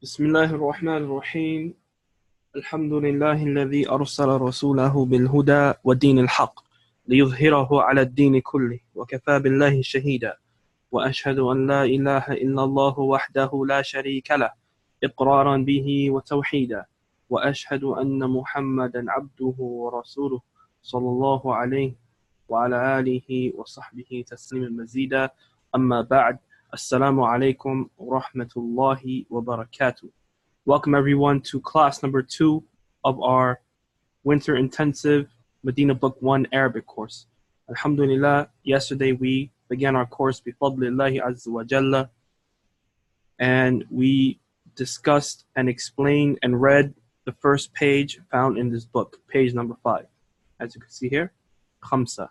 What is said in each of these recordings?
بسم الله الرحمن الرحيم الحمد لله الذي أرسل رسوله بالهدى ودين الحق ليظهره على الدين كله وكفى بالله شهيدا وأشهد أن لا إله إلا الله وحده لا شريك له إقرارا به وتوحيدا وأشهد أن محمدا عبده ورسوله صلى الله عليه وعلى آله وصحبه تسليما مزيدا أما بعد Assalamu alaikum wa rahmatullahi wa barakatuh. Welcome everyone to class number 2 of our winter intensive Madina Book 1 Arabic course. Alhamdulillah, yesterday we began our course bifadlillahi azza wa jalla, and we discussed and explained and read the first page found in this book, page number 5. As you can see here, khamsa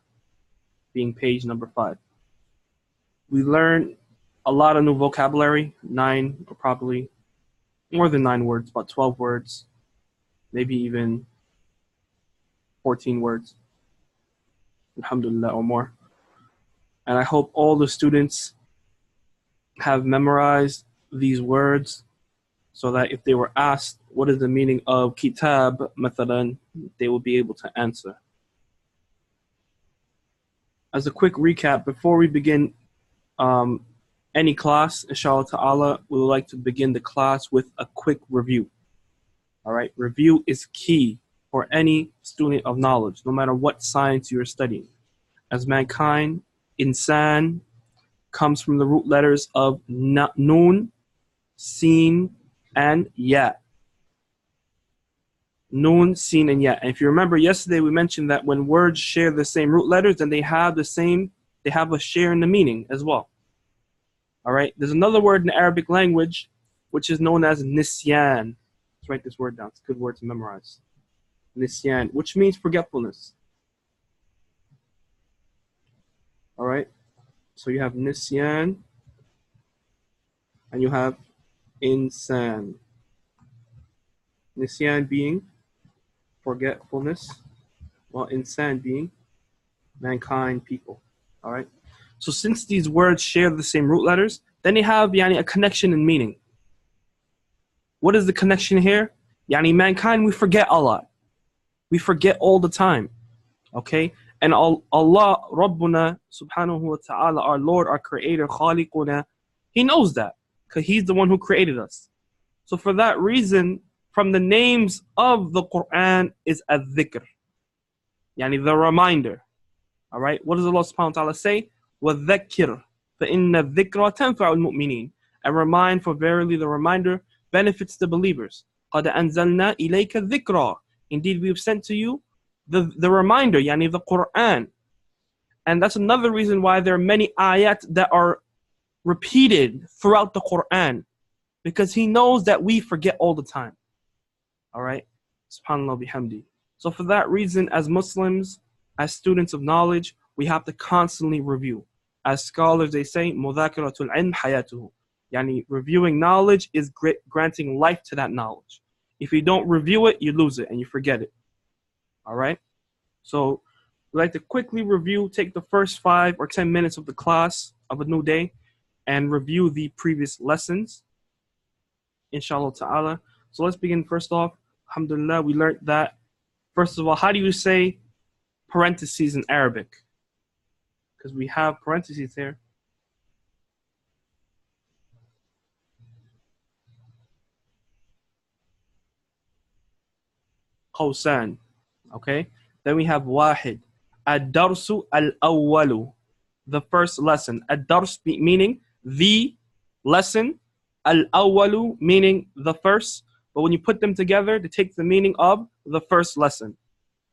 being page number 5. We learned a lot of new vocabulary, 9 or probably more than 9 words, about 12 words, maybe even 14 words, alhamdulillah, or more. And I hope all the students have memorized these words so that if they were asked what is the meaning of kitab, mathalan, they will be able to answer. As a quick recap, before we begin any class, inshallah ta'ala, we would like to begin the class with a quick review. All right, review is key for any student of knowledge, no matter what science you're studying. As mankind, insan comes from the root letters of noon, sin, and ya. Noon, sin, and ya. And if you remember yesterday, we mentioned that when words share the same root letters, then they have a share in the meaning as well. All right, there's another word in the Arabic language which is known as nisyan. Let's write this word down. It's a good word to memorize. Nisyan, which means forgetfulness. All right, so you have nisyan and you have insan. Nisyan being forgetfulness, while insan being mankind, people. All right. So since these words share the same root letters, then they have a connection in meaning. What is the connection here? Mankind, we forget a lot. We forget all the time. Okay? And Allah, Rabbuna, subhanahu wa ta'ala, our Lord, our Creator, Khaliquna, He knows that because He's the one who created us. So for that reason, from the names of the Quran is al-dhikr, the reminder. All right? What does Allah subhanahu wa ta'ala say? وَذَكِّرْ فَإِنَّ الذِّكْرَ تَنْفَعُ الْمُؤْمِنِينَ. And remind, for verily the reminder benefits the believers. قَدْ أَنزَلْنَا إِلَيْكَ الذِّكْرَ. Indeed, we have sent to you the reminder, the Quran. And that's another reason why there are many ayat that are repeated throughout the Quran, because He knows that we forget all the time. All right? Subhanallah bihamdi. So for that reason, as Muslims, as students of knowledge, we have to constantly review. As scholars, they say, مُذَاكِرَةُ الْعِلْمِ حَيَاتُهُ. Reviewing knowledge is granting life to that knowledge. If you don't review it, you lose it and you forget it. All right? So we'd like to quickly review, take the first 5 or 10 minutes of the class of a new day and review the previous lessons, inshallah ta'ala. So let's begin first off. Alhamdulillah, we learned that, first of all, how do you say parentheses in Arabic? Because we have parentheses here. Qawsan. Okay? Then we have wahid. Ad-darsu al-awwalu. The first lesson. Ad-dars meaning the lesson. Al-awwalu meaning the first. But when you put them together, they take the meaning of the first lesson.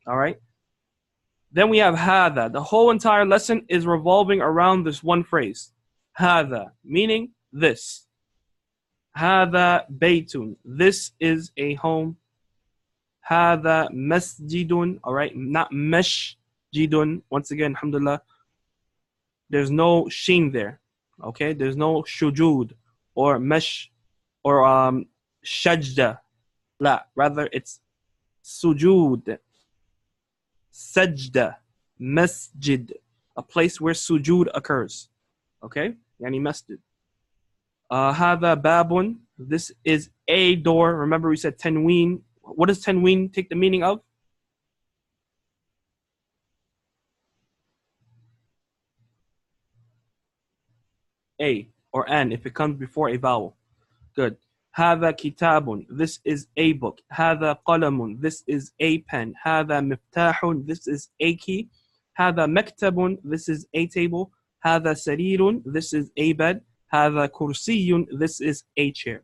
All right? Then we have hada. The whole entire lesson is revolving around this one phrase. Hada, meaning this. Hada baytun. This is a home. Hada masjidun. All right, not mashjidun. Once again, alhamdulillah, there's no sheen there. Okay, there's no shujud or mesh or shajda. La, rather it's sujud. Sajda, masjid, a place where sujood occurs. Okay? Yani masjid. هذا باب. This is a door. Remember we said tanween. What does tanween take the meaning of? A or an if it comes before a vowel. Good. هذا كتاب. This is a book. هذا قلم. This is a pen. هذا مفتاح. This is a key. هذا مكتب. This is a table. هذا سرير. This is a bed. هذا كرسي. This is a chair.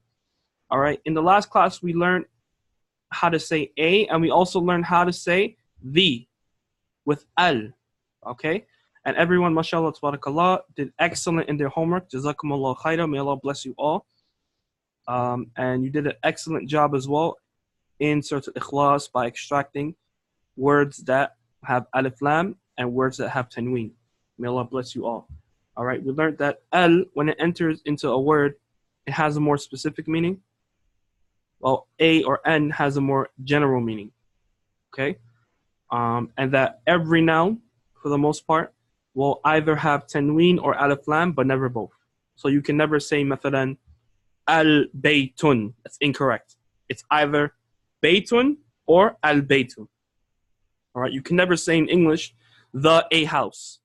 All right. In the last class, we learned how to say a, and we also learned how to say the with al. Okay. And everyone, mashallah, tabarakallah, did excellent in their homework. Jazakumullah khaira. May Allah bless you all. And you did an excellent job as well in Surah Al-Ikhlas by extracting words that have alif lam and words that have tanween. May Allah bless you all. All right, we learned that al, when it enters into a word, it has a more specific meaning. Well, a or n has a more general meaning. Okay, and that every noun, for the most part, will either have tanween or alif lam, but never both. So you can never say مثلا al-baytun. That's incorrect. It's either baytun or al-baytun. All right, you can never say in English the a house.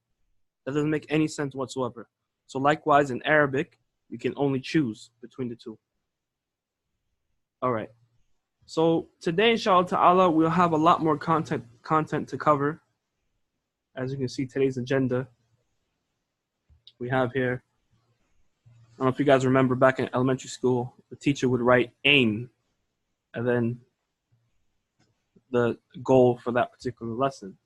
That doesn't make any sense whatsoever. So likewise in Arabic, you can only choose between the two. All right. So today, inshallah ta'ala, we'll have a lot more content to cover. As you can see, today's agenda we have here. I don't know if you guys remember back in elementary school, the teacher would write aim and then the goal for that particular lesson.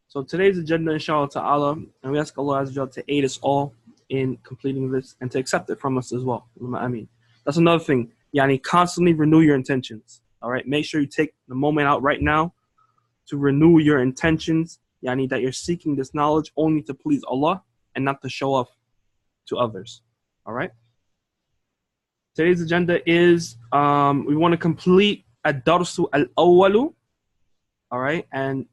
So today's agenda, inshallah ta'ala, and we ask Allah Azza wa Jalla to aid us all in completing this and to accept it from us as well. I mean, that's another thing. Yani, constantly renew your intentions. All right, make sure you take the moment out right now to renew your intentions. Yani, that you're seeking this knowledge only to please Allah and not to show off to others. All right. Today's agenda is we want to complete ad-darsu al-awwalu. All right, and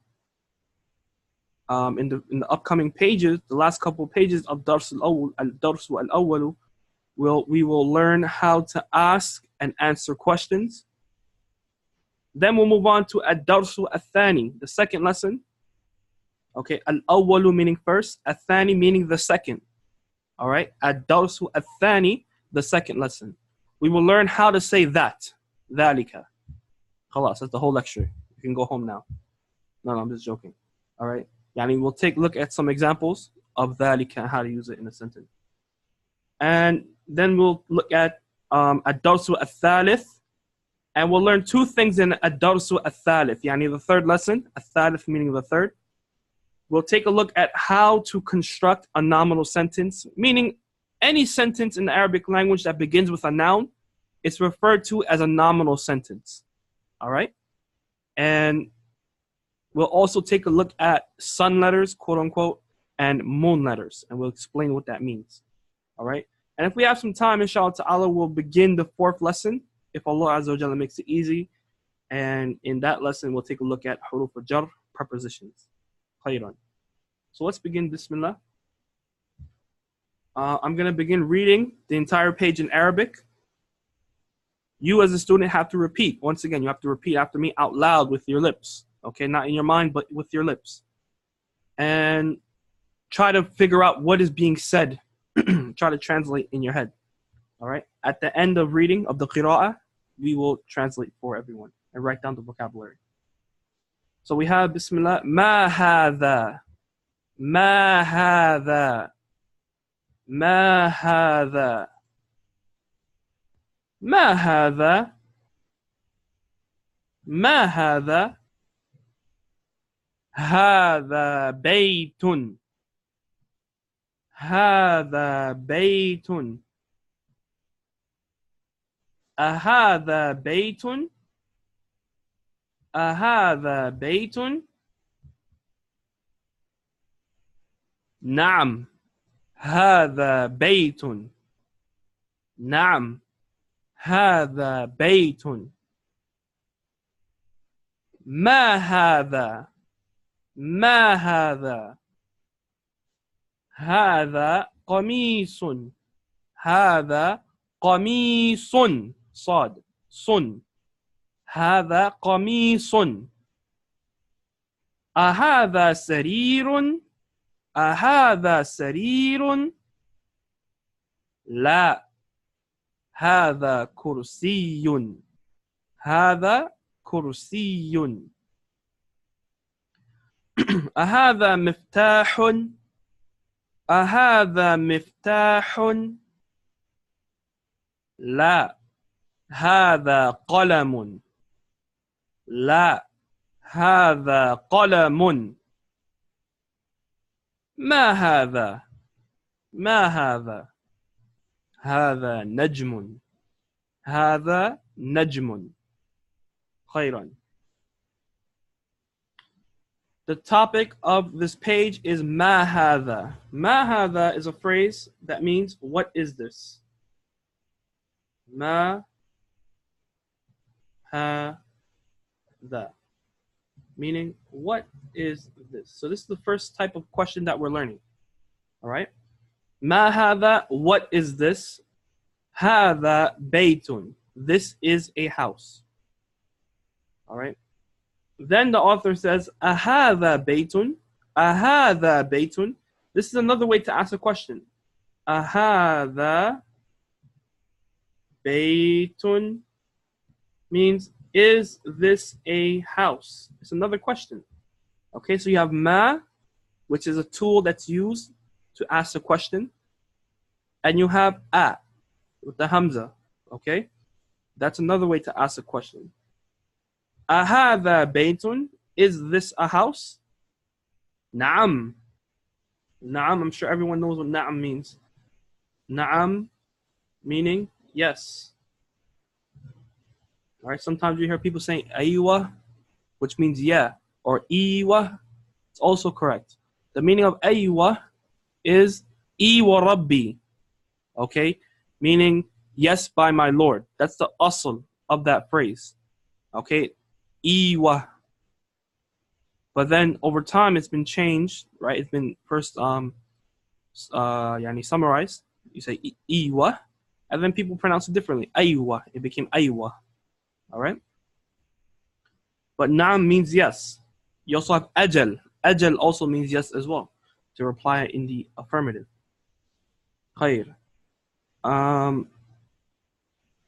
in the upcoming pages, the last couple of pages of darsu al-awwalu, we will learn how to ask and answer questions. Then we'll move on to ad-darsu al-thani, the second lesson. Okay, al-awwalu meaning first, al-thani meaning the second. All right, ad-darsu al-thani, the second lesson. We will learn how to say that, dhalika. Khalas, that's the whole lecture. You can go home now. No, I'm just joking. All right, yani we'll take a look at some examples of dhalika and how to use it in a sentence. And then we'll look at ad-darsu al-thalith, and we'll learn two things in ad-darsu al-thalith, yani the third lesson, al-thalith meaning the third. We'll take a look at how to construct a nominal sentence, meaning any sentence in the Arabic language that begins with a noun, it's referred to as a nominal sentence. All right? And we'll also take a look at sun letters, quote unquote, and moon letters, and we'll explain what that means. All right? And if we have some time, inshallah ta'ala, we'll begin the fourth lesson, if Allah Azza wa Jalla makes it easy. And in that lesson, we'll take a look at huruf al-jar, prepositions. Khayran. So let's begin. Bismillah. I'm going to begin reading the entire page in Arabic. You as a student have to repeat. Once again, you have to repeat after me out loud with your lips. Okay, not in your mind, but with your lips. And try to figure out what is being said. Try to translate in your head. All right. At the end of reading of the qira'ah, we will translate for everyone and write down the vocabulary. So we have Bismillah. Ma hadha. Ma hadha. ما هذا ما هذا ما هذا هذا بيت هذا بيت أهذا بيت أهذا بيت نعم هذا بيت نعم هذا بيت ما هذا ما هذا هذا قميص هذا قميص صاد صن هذا قميص أهذا سرير أهذا سرير لا هذا كرسي هذا كرسي أهذا مفتاح أهذا مفتاح لا هذا قلم لا هذا قلم ما هذا ما هذا هذا نجم هذا نجم خيرا. The topic of this page is ما هذا. ما هذا is a phrase that means what is this? ما هذا, meaning what is this? So this is the first type of question that we're learning. All right. ما هذا, what is this? هذا بيت, this is a house. All right. Then the author says أهذا بيت أهذا بيت. This is another way to ask a question. أهذا بيت means is this a house? It's another question. Okay, so you have ma, which is a tool that's used to ask a question, and you have a with the hamza. Okay, that's another way to ask a question. أهذا بيت, is this a house? نعم. نعم, I'm sure everyone knows what نعم means. نعم meaning yes. All right, sometimes you hear people saying أيوة, which means yeah, or إيوة. It's also correct. The meaning of أيوة is إي وربي. Okay, meaning yes by my Lord. That's the asl of that phrase. Okay, إيوة. But then over time it's been changed, right? It's been first يعني summarized. You say إيوة, and then people pronounce it differently. أيوة. It became أيوة. All right. But نعم means yes. You also have أجل. أجل also means yes as well, to reply in the affirmative. خير.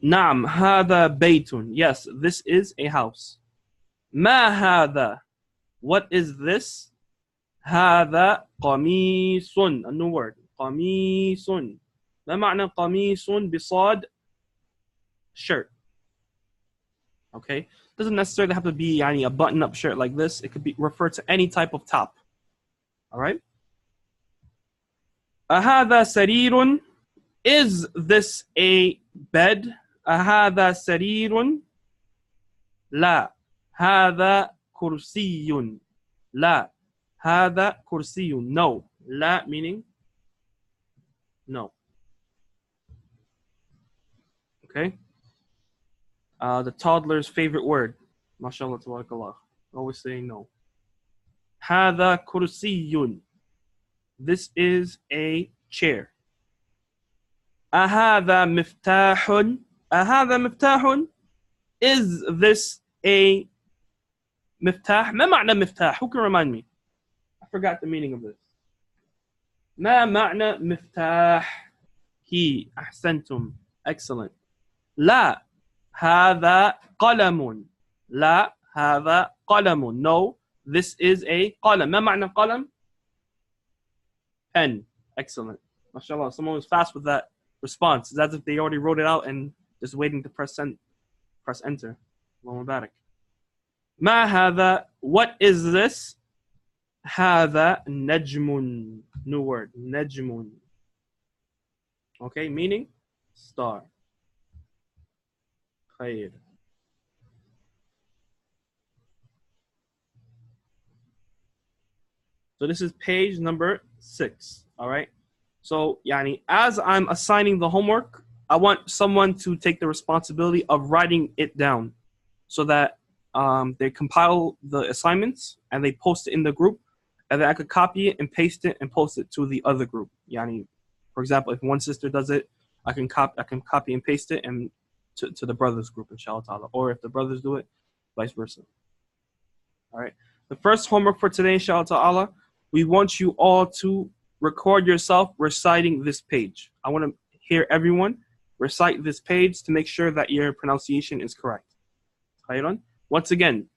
نعم هذا بيت. Yes, this is a house. ما هذا, what is this? هذا قميص, a new word. قميص. ما معنى قميص بصاد? Shirt. Okay, doesn't necessarily have to be a button-up shirt like this. It could be referred to any type of top. All right. أهذا سرير, is this a bed? أهذا سرير? لا هذا كرسي. لا هذا كرسي. No. لا meaning no. Okay. The toddler's favorite word. MashaAllah, tabarakallah. Always saying no. هذا كرسي. This is a chair. أهذا مفتاح. أهذا مفتاح. Is this a مفتاح? ما معنى مفتاح? Who can remind me? I forgot the meaning of this. ما معنى مفتاح? He. أحسنتم. Excellent. لا هذا قلم. لا هذا قلم. No, this is a قلم. ما معنى قلم? Pen. Excellent. MashaAllah, someone was fast with that response. It's as if they already wrote it out and just waiting to press enter. Allahumma barak. ما هذا, what is this? هذا نجم. New word. نجم. Okay, meaning star. خير. So this is page number 6. All right. So as I'm assigning the homework, I want someone to take the responsibility of writing it down so that they compile the assignments and they post it in the group, and then I could copy it and paste it and post it to the other group. For example, if one sister does it, I can copy and paste it and to the brothers group, inshallah ta'ala. Or if the brothers do it, vice versa. All right. The first homework for today, inshallah ta'ala, we want you all to record yourself reciting this page. I want to hear everyone recite this page to make sure that your pronunciation is correct. Khayran? Once again,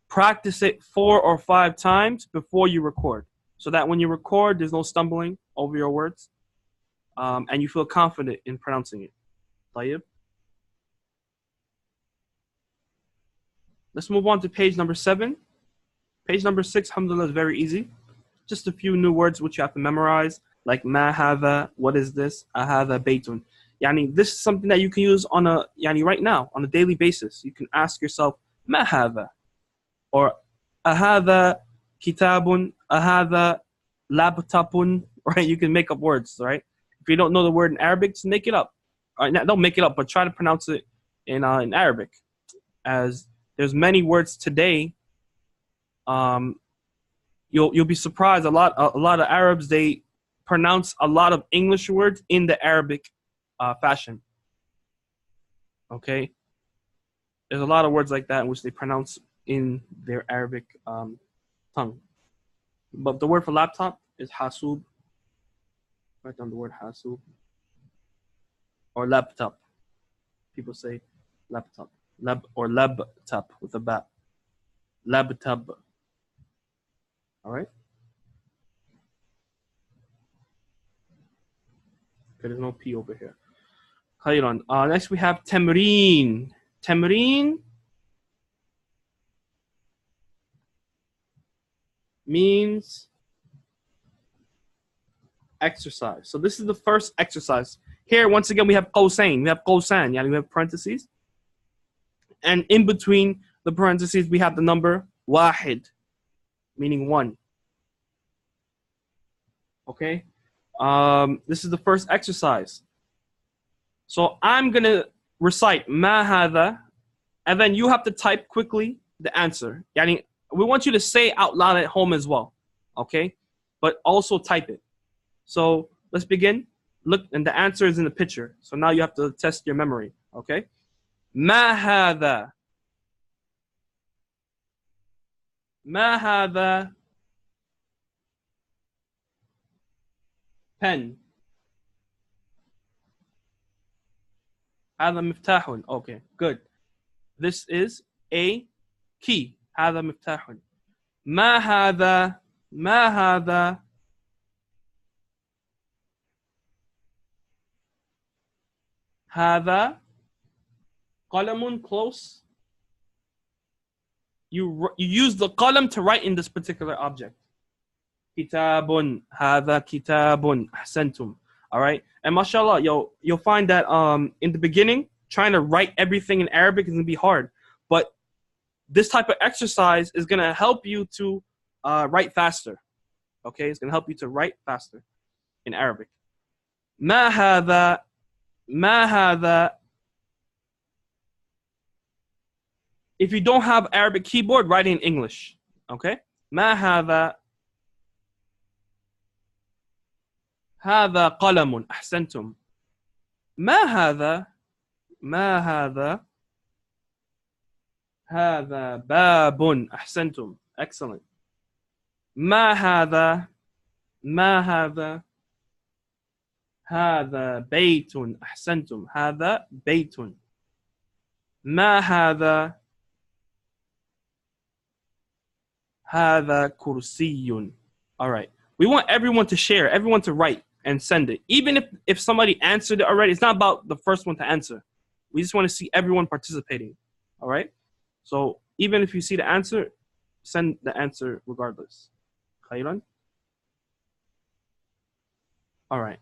practice it 4 or 5 times before you record, so that when you record, there's no stumbling over your words, and you feel confident in pronouncing it. Tayyib? Let's move on to page number 7. Page number 6, alhamdulillah, is very easy. Just a few new words which you have to memorize, like ma hadha, what is this? Ahadha baytun. Yani, this is something that you can use on a right now on a daily basis. You can ask yourself, ma hadha, or ahadha kitabun, ahadha laptopun. Right? You can make up words. Right? If you don't know the word in Arabic, just make it up. Right? Don't make it up, but try to pronounce it in Arabic. As there's many words today. You'll be surprised. A lot of Arabs, they pronounce a lot of English words in the Arabic fashion. Okay, there's a lot of words like that in which they pronounce in their Arabic tongue. But the word for laptop is hasub. Write down the word hasub. Or laptop. People say laptop. Or labtop with a ba. Labtab. All right. Okay, there's no P over here. Khayran. Next we have tamreen. Tamreen means exercise. So this is the first exercise. Here, once again, we have qawsayn. We have qawsan. Yani we have parentheses. And in between the parentheses, we have the number wahid, meaning 1. Okay? This is the first exercise. So I'm going to recite ma hadha, and then you have to type quickly the answer. Yani, we want you to say out loud at home as well. Okay? But also type it. So let's begin. Look, and the answer is in the picture. So now you have to test your memory. Okay? Ma hadha. Ma hadha. Pen. هذا مفتاح. Okay, good. This is a key. هذا مفتاح. ما هذا. ما هذا. هذا قلم. Close. You use the qalam to write in this particular object. Kitabun. هذا kitabun. أحسنتم. All right. And mashallah, you'll find that in the beginning, trying to write everything in Arabic is going to be hard. But this type of exercise is going to help you to write faster. Okay? It's going to help you to write faster in Arabic. ما هذا. ما هذا. If you don't have Arabic keyboard, write it in English. Okay? ما هذا. هذا قلم. أحسنتم. ما هذا. ما هذا. هذا باب. أحسنتم. Excellent. ما هذا. ما هذا. هذا بيت. أحسنتم. هذا بيت. ما هذا. هذا كرسي. All right. We want everyone to share, everyone to write and send it. Even if somebody answered it already, it's not about the first one to answer. We just want to see everyone participating. All right? So even if you see the answer, send the answer regardless. Khayran? All right.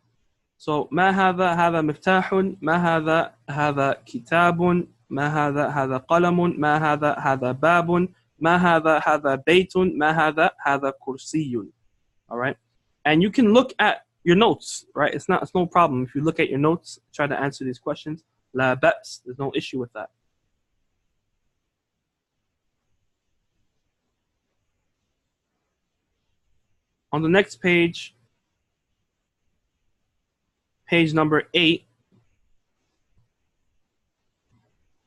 So ما هذا. هذا مفتاح. ما هذا. هذا كتاب. ما هذا. هذا قلم. ما هذا. هذا باب. ما هذا. هذا بيت. ما هذا. هذا كرسي. All right. And you can look at your notes, right? It's no problem. If you look at your notes, try to answer these questions. La ba's. There's no issue with that. On the next page, page number 8,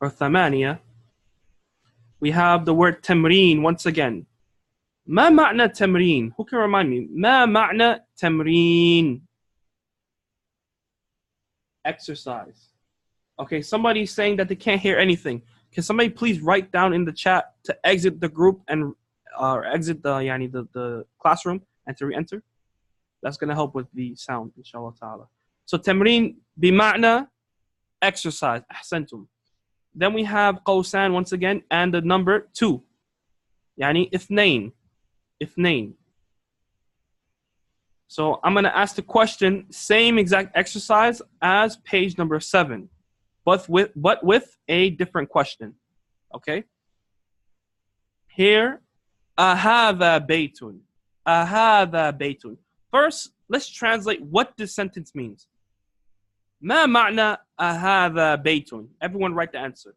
or ثمانية, we have the word تمرين once again. ما معنى تمرين? Who can remind me? ما معنى تمرين? Exercise. Okay, somebody's saying that they can't hear anything. Can somebody please write down in the chat to exit the group and exit the classroom and to re-enter? That's going to help with the sound, inshallah ta'ala. So تمرين بمعنى exercise. أحسنتم. Then we have قوسان once again and the number 2. يعني اثنين. اثنين. So I'm going to ask the question, same exact exercise as page number 7, but with a different question. Okay? Here, أهذا بيت. أهذا بيت. First, let's translate what this sentence means. ما معنى أهذا بيت? Everyone write the answer.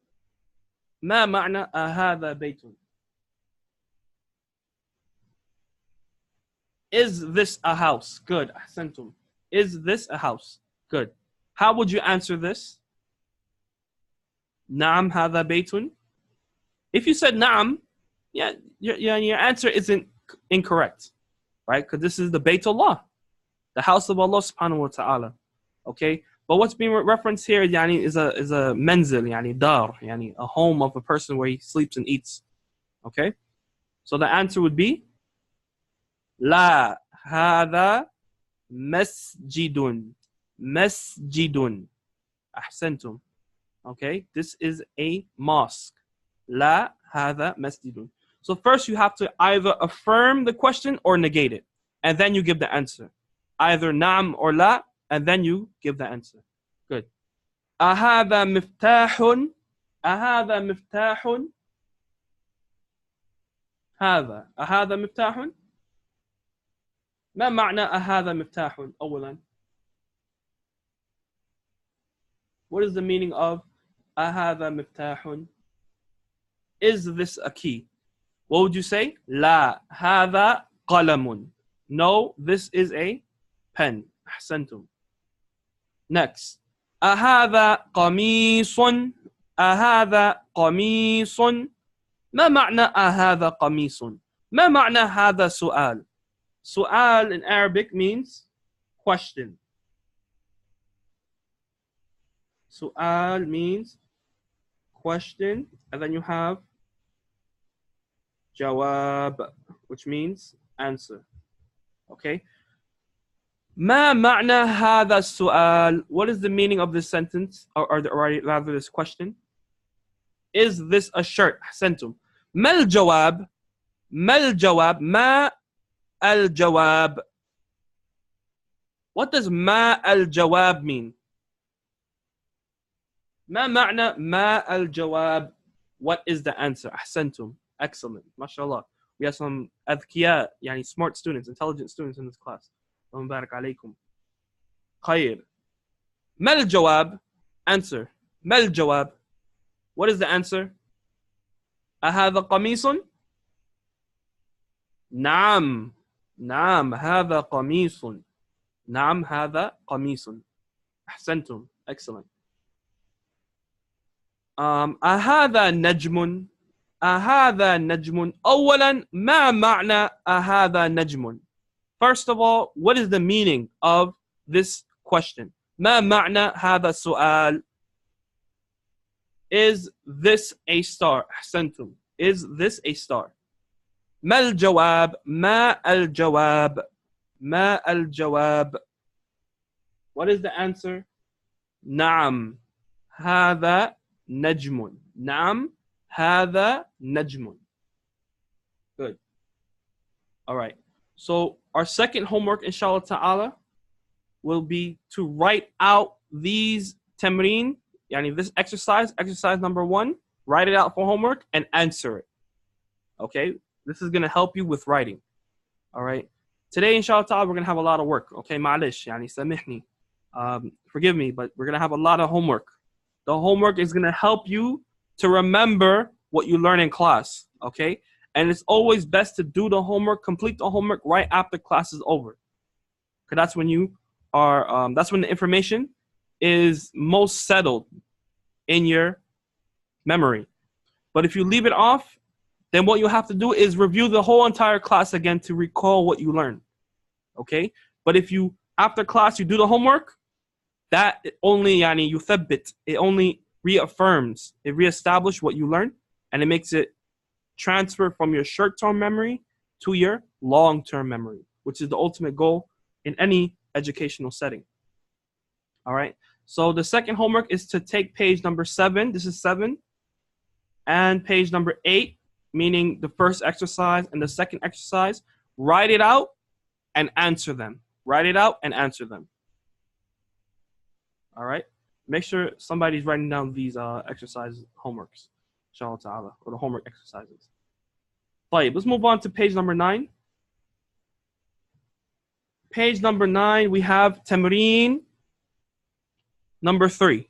ما معنى أهذا بيت? Is this a house? Good. أحسنتم. Is this a house? Good. How would you answer this? نعم هذا بيت. If you said نعم, yeah, your answer isn't incorrect, right? Because this is the Bayt Allah, the house of Allah subhanahu wa ta'ala. Okay? But what's being referenced here is a menzil, dar, a home of a person where he sleeps and eats. Okay? So the answer would be لا هذا مسجد. مسجد. أحسنتم. Okay? This is a mosque. لا هذا مسجد. So first you have to either affirm the question or negate it. And then you give the answer. Either نعم or لا, and then you give the answer. Good. أهذا مفتاح. أهذا مفتاح. هذا. أهذا مفتاح. ما معنى أهذا مفتاح أولا? What is the meaning of أهذا مفتاح? Is this a key? What would you say? لا هذا قلم. No, this is a pen. أحسنتم. Next. أهذا قميص. أهذا قميص. ما معنى أهذا قميص؟ ما معنى هذا سؤال? Su'al in Arabic means question. Su'al means question, and then you have jawab, which means answer. Okay? ما معنى هذا السؤال? What is the meaning of this sentence, or rather this question? Is this a shirt? أحسنتم. ما الجواب? ما الجواب? ما الجواب. What does ما الجواب mean? ما معنى ما الجواب? What is the answer? أحسنتم. Excellent. MashaAllah. We have some أذكياء, smart students, intelligent students in this class. اللهم بارك عليكم. خير. ما الجواب? Answer. ما الجواب? What is the answer? أهذا قميص؟ نعم. نعم هذا قميص. نعم هذا قميص. أحسنتم. Excellent. أهذا نجم. أهذا نجم. أولا ما معنى أهذا نجم? First of all, what is the meaning of this question? ما معنى هذا السؤال? Is this a star? أحسنتم. Is this a star? ما الجواب؟ ما الجواب؟ ما الجواب؟ What is the answer? نعم هذا نجم. نعم هذا نجم. Good. All right. So our second homework, inshallah ta'ala, will be to write out these tamreen, this exercise number 1, write it out for homework and answer it. Okay? This is going to help you with writing. All right? Today, inshallah ta'ala, we're going to have a lot of work. Okay? Ma'alish, samihni. Forgive me, but we're going to have a lot of homework. The homework is going to help you to remember what you learn in class. Okay? And it's always best to do the homework, complete the homework right after class is over. Because that's when you are, that's when the information is most settled in your memory. But if you leave it off, then what you have to do is review the whole entire class again to recall what you learned. Okay? But if you, after class, you do the homework, that only, yuthabbit, it only reaffirms, it reestablishes what you learned, and it makes it transfer from your short-term memory to your long-term memory, which is the ultimate goal in any educational setting. All right? So the second homework is to take page number 7, this is 7, and page number 8, meaning the first exercise and the second exercise, write it out and answer them. Write it out and answer them. All right? Make sure somebody's writing down these exercise homeworks, inshallah ta'ala, or the homework exercises. Right, let's move on to page number 9. Page number 9, we have tamreen number 3.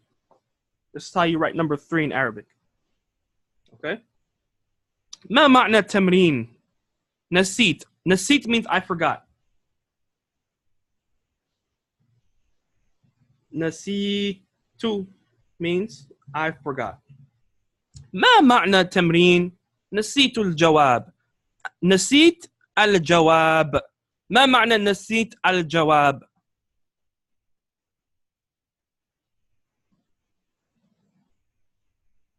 This is how you write number 3 in Arabic. Okay? ما معنى تمرين؟ نسيت. Nasit means I forgot. Nasitu means I forgot. ما معنى تمرين؟ نسيت الجواب. نسيت الجواب. ما معنى نسيت الجواب؟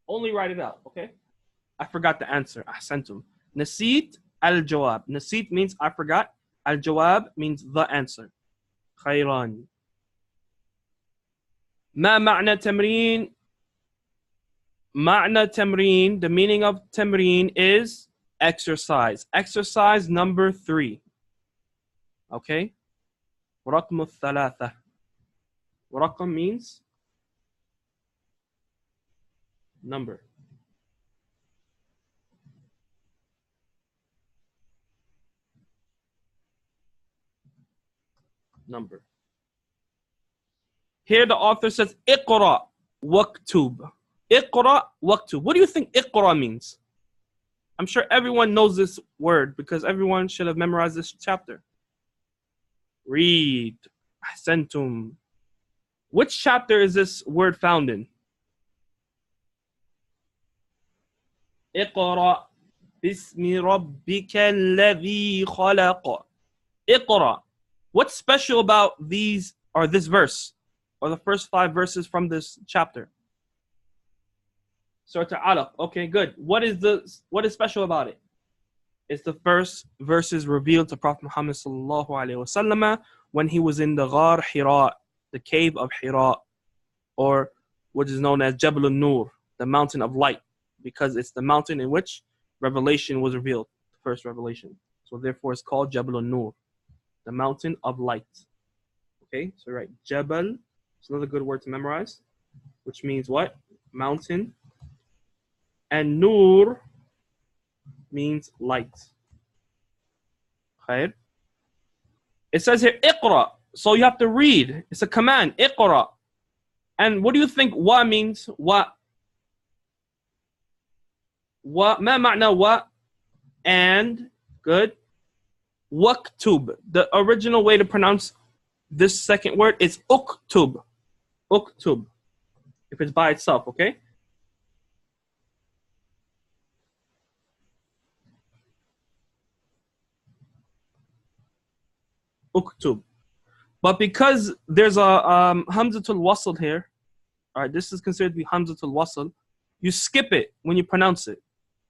Only write it out, okay? I forgot the answer. أحسنتم. نسيت الجواب. نسيت means I forgot. الجواب means the answer. خيران. ما معنى تمرين؟ معنى تمرين, the meaning of تمرين is exercise. Exercise number 3. Okay? رقم الثلاثة. رقم means number. Number. Here the author says اقرأ واكتب. اقرأ واكتب. What do you think اقرأ means? I'm sure everyone knows this word because everyone should have memorized this chapter. Read. أحسنتم. Which chapter is this word found in? اقرأ باسم ربك الذي خلق. اقرأ. What's special about these or this verse or the first 5 verses from this chapter? Surah Alaq. Okay, good. What is special about it? It's the first verses revealed to Prophet Muhammad sallallahu alaihi wasallam when he was in the Ghar Hira, the cave of Hira, or what is known as Jabal al-Nur, the mountain of light, because it's the mountain in which revelation was revealed, the first revelation. So therefore it's called Jabal al-Nur, the mountain of light. Okay, so right, Jabal, it's another good word to memorize, which means what? Mountain. And Nur means light. Okay. It says here, Iqra. So you have to read. It's a command, Iqra. And what do you think wa means? Wa. Wa, ma ma'na wa? And, good. Waktub. The original way to pronounce this second word is uktub. Uktub. If it's by itself, okay? Uktub. But because there's a Hamzatul Wasl here, all right, this is considered to be Hamzatul Wasl, you skip it when you pronounce it.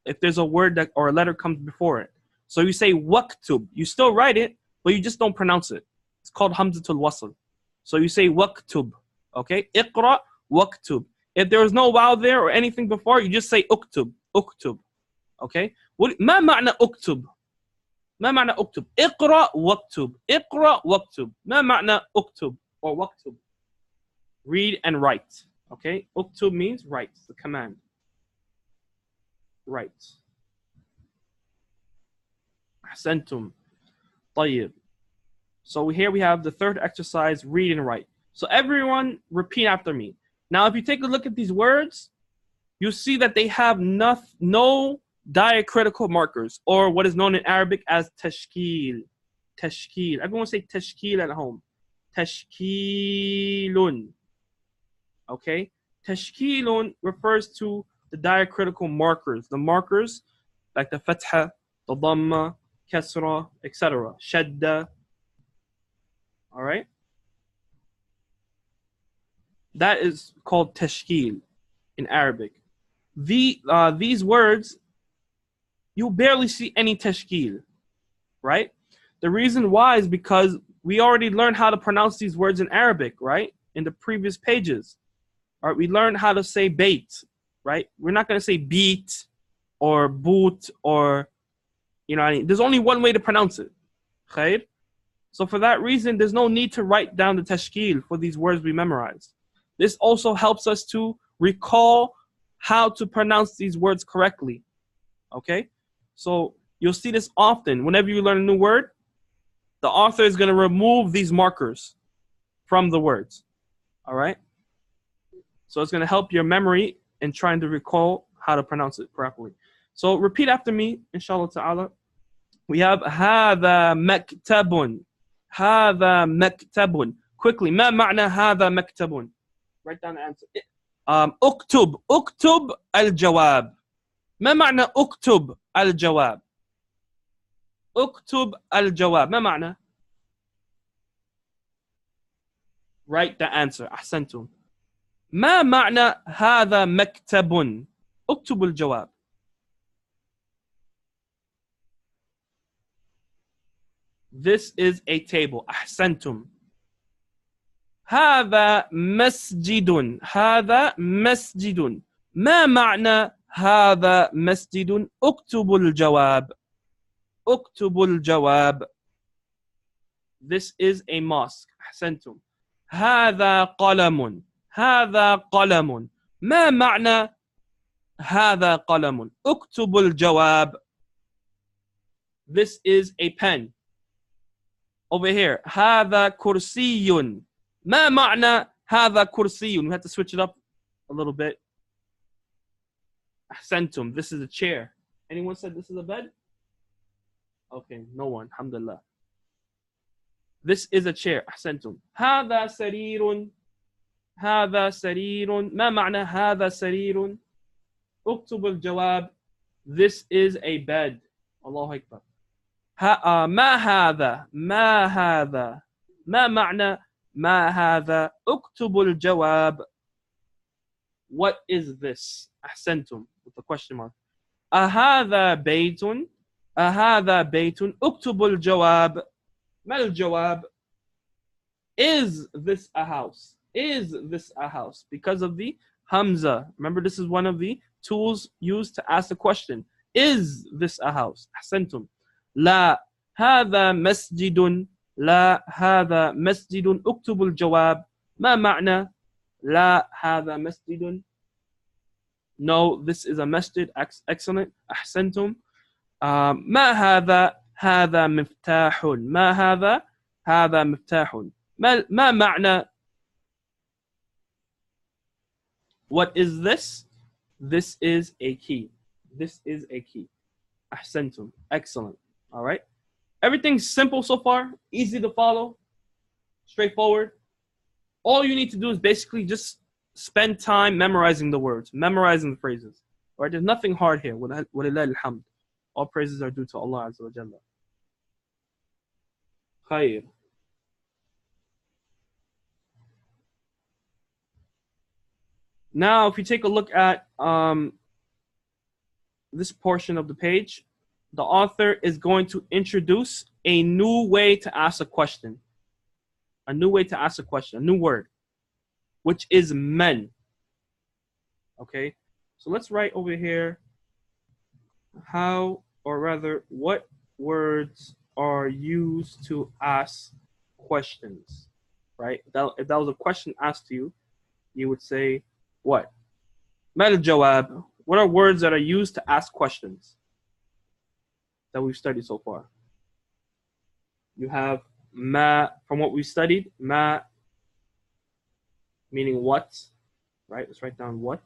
If there's a word that or a letter comes before it. So you say waktub. You still write it, but you just don't pronounce it. It's called Hamzatul Wasl. So you say waktub. Okay? Iqra waktub. If there is no waw there or anything before, you just say uktub. Uktub. Okay? ما معنى uktub? ما معنى اكتب؟ اقرأ واكتب. اقرأ واكتب. ما معنى اكتب or واكتب? Read and write. Okay? اكتب means write, the command. Write. أحسنتم. طيب. So here we have the third exercise, read and write. So everyone repeat after me. Now if you take a look at these words, you see that they have no diacritical markers, or what is known in Arabic as tashkil. Tashkil. Everyone say tashkil at home. Tashkilun. Okay? Tashkilun refers to the diacritical markers. The markers like the fatha, the dhamma, kasra, etc. Shadda. All right? That is called tashkil in Arabic. These words, you barely see any tashkil, right? The reason why is because we already learned how to pronounce these words in Arabic, right? In the previous pages. All right, we learned how to say bait, right? We're not going to say beat or boot or, there's only one way to pronounce it. Khair? So for that reason, there's no need to write down the tashkil for these words we memorized. This also helps us to recall how to pronounce these words correctly. Okay? So you'll see this often. Whenever you learn a new word, the author is going to remove these markers from the words. All right? So it's going to help your memory in trying to recall how to pronounce it properly. So repeat after me, inshallah ta'ala. We have هذا مكتب. هذا مكتب. Quickly, ما معنى هذا مكتب? Write down the answer. اكتب الجواب. ما معنى اكتب الجواب؟ اكتب الجواب. ما معنى؟ Write the answer. أحسنتم. ما معنى هذا مكتب؟ اكتب الجواب. This is a table. أحسنتم. هذا مسجد. هذا مسجد. ما معنى هذا مسجد؟ اكتب الجواب. اكتب الجواب. This is a mosque. أحسنتم. هذا قلم. هذا قلم. ما معنى هذا قلم؟ اكتب الجواب. This is a pen. Over here, هذا كرسي. ما معنى هذا كرسي? We have to switch it up a little bit. أحسنتم. This is a chair. Anyone said this is a bed? Okay, no one. Alhamdulillah. This is a chair. أحسنتم. هذا سرير. هذا سرير. ما معنى هذا سرير؟ اكتب الجواب. This is a bed. الله أكبر. ما هذا؟ ما هذا؟ ما معنى ما هذا؟ اكتب الجواب. What is this? أحسنتم. With the question mark. أهذا بيت؟ أهذا بيت؟ اكتب الجواب. ما الجواب؟ Is this a house? Is this a house? Because of the Hamza. Remember, this is one of the tools used to ask the question. Is this a house? أحسنتم. لا هذا مسجد. لا هذا مسجد. اكتب الجواب. ما معنى لا هذا مسجد? No, this is a masjid. Excellent. أحسنتم. ما هذا؟ هذا مفتاح. ما هذا؟ هذا مفتاح. ما معنى؟ What is this? This is a key. This is a key. أحسنتم. Excellent. All right. Everything's simple so far. Easy to follow. Straightforward. All you need to do is basically just spend time memorizing the words, memorizing the phrases. All right. There's nothing hard here. وَلِلَّهِ الْحَمْدِ. All praises are due to Allah Azza wa Jalla. Khair. Now, if you take a look at this portion of the page, the author is going to introduce a new way to ask a question. A new way to ask a question, a new word, which is men. Okay, so let's write over here how, or rather, what words are used to ask questions, right? If that was a question asked to you, you would say, what? ما الجواب? What are words that are used to ask questions that we've studied so far? You have ma, from what we studied, ma meaning what, right? Let's write down what.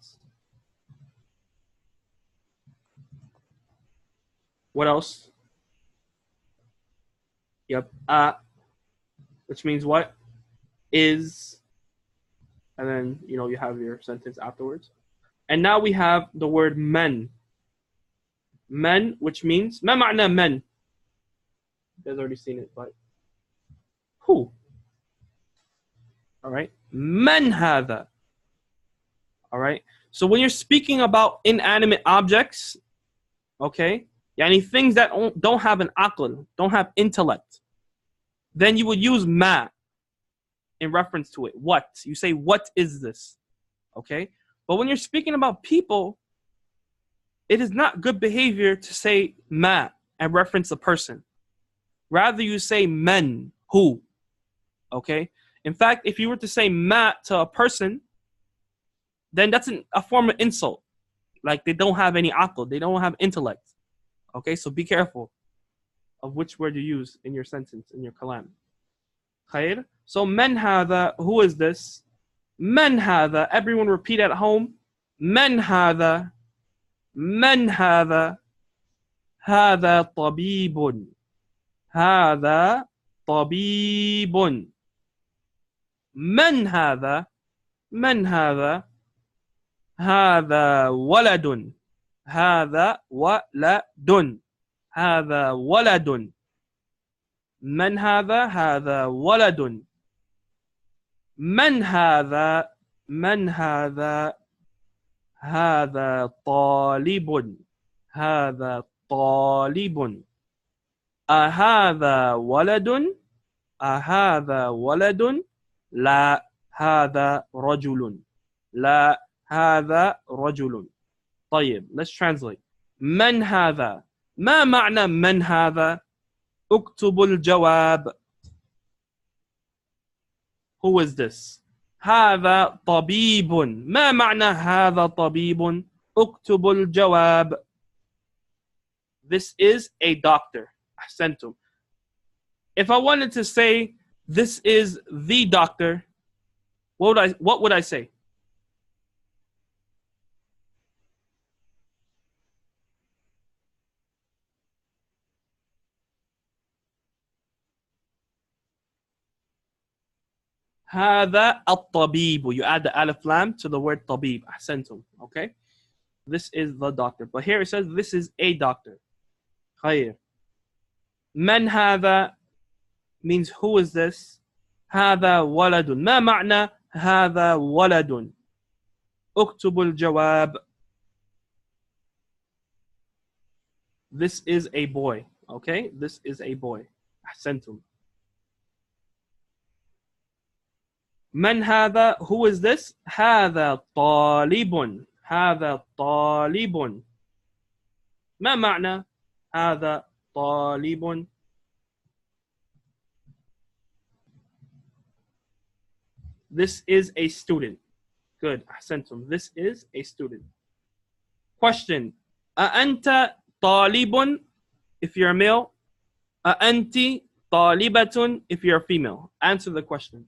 What else? Yep, which means what? Is, and then, you have your sentence afterwards. And now we have the word men. Men, which means, ما معنى men? You guys already seen it, but who? All right. من هذا. All right. So when you're speaking about inanimate objects, okay, yani things that don't have an aql, don't have intellect, then you would use ma in reference to it. What? You say, what is this? Okay. But when you're speaking about people, it is not good behavior to say ma and reference a person. Rather, you say men, who. Okay. In fact, if you were to say ma to a person, then that's a form of insult. Like they don't have any aql, they don't have intellect. Okay, so be careful of which word you use in your sentence, in your kalam. Khair. So man hadha, who is this? Man hadha, everyone repeat at home. Man hadha, man hadha, hadha tabibun, hadha tabibun. Man hadha, man hadha, هذا ولد هذا ولد هذا ولد من هذا هذا ولد من هذا من هذا هذا طالب هذا طالب أهذا ولد أهذا ولد لا هذا رجل لا هذا رجل. طيب, let's translate. من هذا? ما معنى من هذا؟ اكتب الجواب. Who is this? هذا طبيب. ما معنى هذا طبيب؟ اكتب الجواب. This is a doctor. أحسنتم. If I wanted to say this is the doctor, what would I say? هذا الطبيب. You add the alif lam to the word طبيب. أحسنتم. Okay? This is the doctor. But here it says this is a doctor. خير. من هذا means who is this? هذا ولد. ما معنى هذا ولد? اكتب الجواب. This is a boy. Okay? This is a boy. أحسنتم. من هذا? Who is this? هذا طالب. هذا طالب. ما معنى هذا طالب؟ This is a student. Good. أحسنتم. This is a student. Question. أأنت طالب if you're a male? أأنت طالبة if you're a female? Answer the question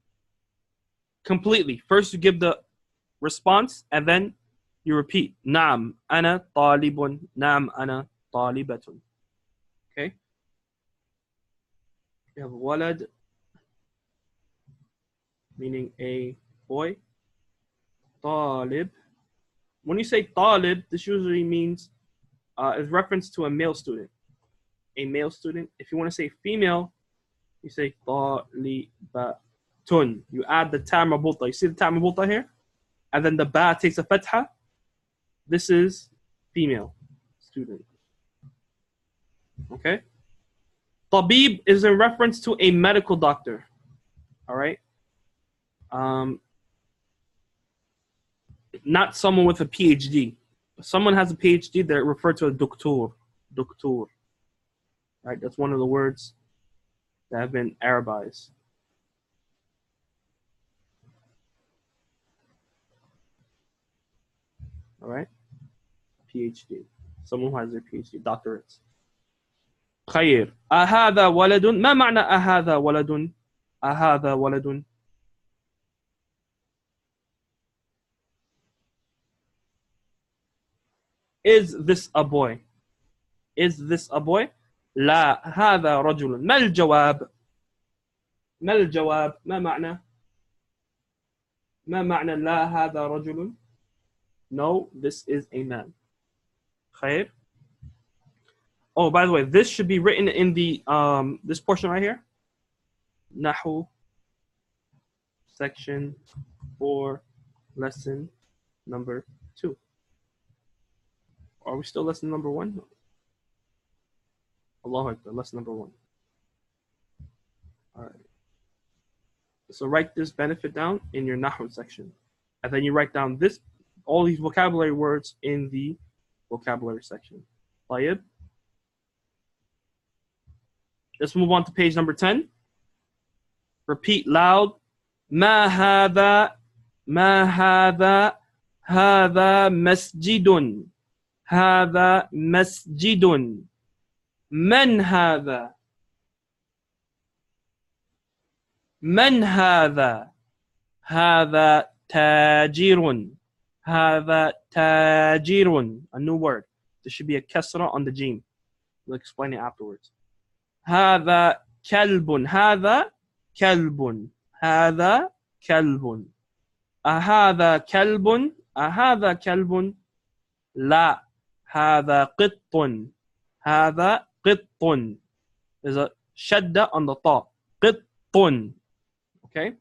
completely. First you give the response and then you repeat. نعم أنا طالب. نعم أنا طالبة. Okay. You have ولد meaning a boy. طالب. When you say طالب, this usually means is reference to a male student. A male student. If you want to say female, you say طالبة. You add the ta marbuta. You see the ta marbuta here? And then the ba takes a fatha. This is female student. Okay? Tabib is in reference to a medical doctor. All right? Not someone with a PhD. If someone has a PhD, they're referred to as doctor. Doctor. Right? That's one of the words that have been Arabized. All right? PhD. Someone who has their PhD, doctorates. خير. أهذا ولد. ما معنى أهذا ولد? أهذا ولد. Is this a boy? Is this a boy? لا هذا رجل. ما الجواب؟ ما الجواب؟ ما معنى؟ ما معنى لا هذا رجل؟ No, this is a man. خير. Oh, by the way, this should be written in the this portion right here. Nahu section 4, lesson number 2. Are we still lesson number 1? Allahu Akbar, lesson number 1. All right. So write this benefit down in your Nahu section. And then you write down this, all these vocabulary words in the vocabulary section. طيب. Let's move on to page number 10. Repeat loud. ما هذا ما هذا هذا مسجد هذا مسجد من هذا من هذا هذا تاجر هذا تاجر. A new word. There should be a kasra on the jim. We'll explain it afterwards. هذا كلب هذا كلب هذا كلب. أهذا كلب أهذا كلب لا هذا قط هذا قط. There's a shadda on the top. قط. Okay.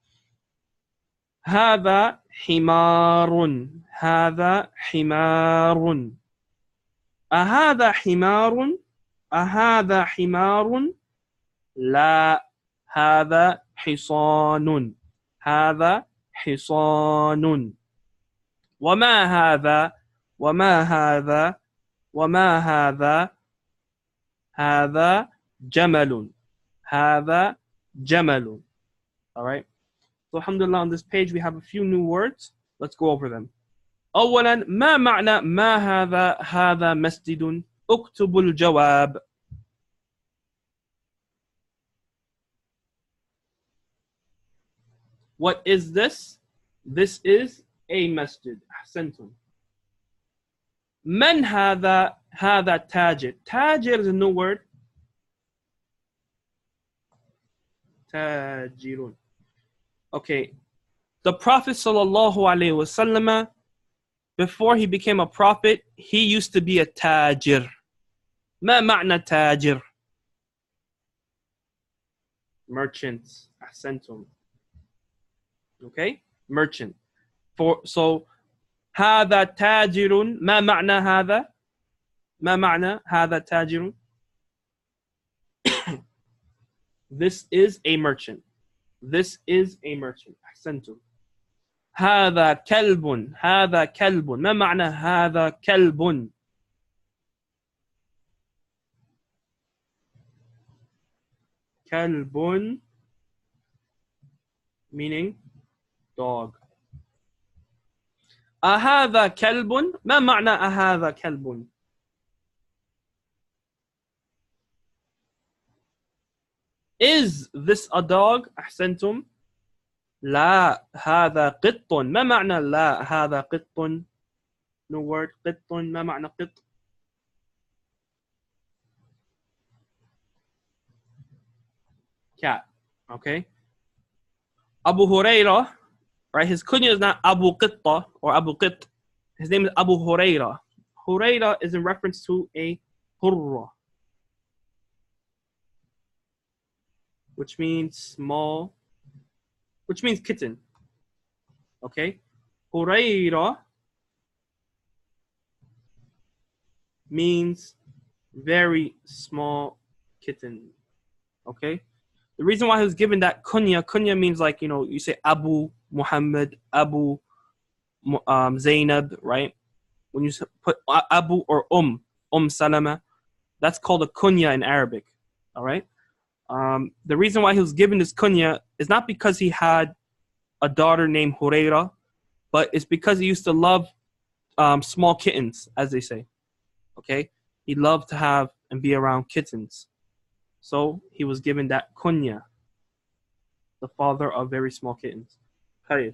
هذا حمار هذا حمار. أهذا حمار أهذا حمار لا هذا حصان هذا حصان. وما هذا وما هذا وما هذا هذا جمل هذا جمل. All right. So alhamdulillah, on this page we have a few new words. Let's go over them. أولا ما معنى ما هذا هذا مسجد. اكتب الجواب. What is this? This is a masjid. أحسنتم. من هذا هذا تاجر. تاجر is a new word. تاجر. Okay. The Prophet sallallahu alaihi wasallam, before he became a prophet, he used to be a tajir. ما معنى تاجر? Merchants. أحسنتم. Okay? Merchant. So هذا تاجر. ما معنى هذا؟ ما معنى هذا تاجر? This is a merchant. This is a merchant. أحسنتم. هذا كلب. هذا كلب. ما معنى هذا كلب؟ كلب meaning dog. أهذا كلب. ما معنى أهذا كلب؟ Is this a dog? أحسنتم. لا هذا قط. ما معنى لا هذا قط؟ No word. قط. ما معنى قط؟ Cat. Okay. Abu Huraira, right? His kunya is not Abu Qitta or Abu Qit. His name is Abu Huraira. Huraira is in reference to a hurra, which means small, which means kitten. Okay? Huraira means very small kitten. Okay? The reason why he was given that kunya means like, you know, you say Abu Muhammad, Abu Zainab, right? When you put Abu or Salama, that's called a kunya in Arabic. All right? The reason why he was given this kunya is not because he had a daughter named Huraira, but it's because he used to love small kittens, as they say. Okay? He loved to have and be around kittens. So he was given that kunya, the father of very small kittens. خير.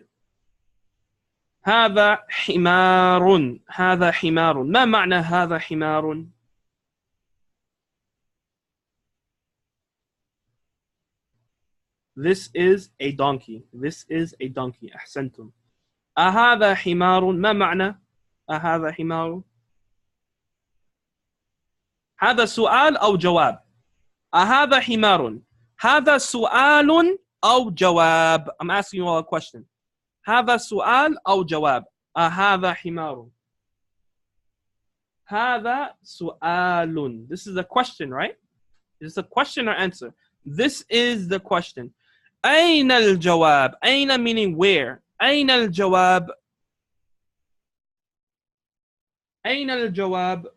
هذا حمار. هذا حمار. ما معنى هذا حمار؟ This is a donkey. This is a donkey. أحسنتم. أهذا حمار. ما معنى أهذا حمار؟ هذا سؤال أو جواب؟ أهذا حمار؟ هذا سؤال أو جواب؟ I'm asking you all a question. هذا سؤال أو جواب؟ أهذا حمار؟ هذا سؤال. This is a question, right? Is this a question or answer? This is the question. أين الجواب? أين meaning where? أين الجواب? أين الجواب؟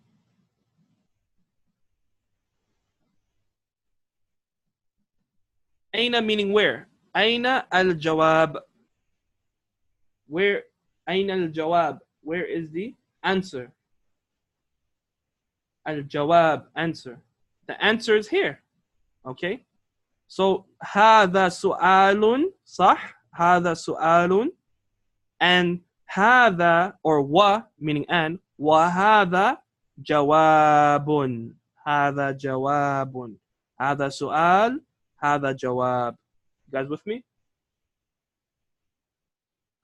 أين meaning where? أين الجواب? Where? أين الجواب? Where is the answer? الجواب, answer. The answer is here. Okay? So هذا سؤال, صح? هذا سؤال. And هذا or wa meaning and, وهذا جواب. هذا جواب. هذا سؤال. هذا جواب. You guys with me?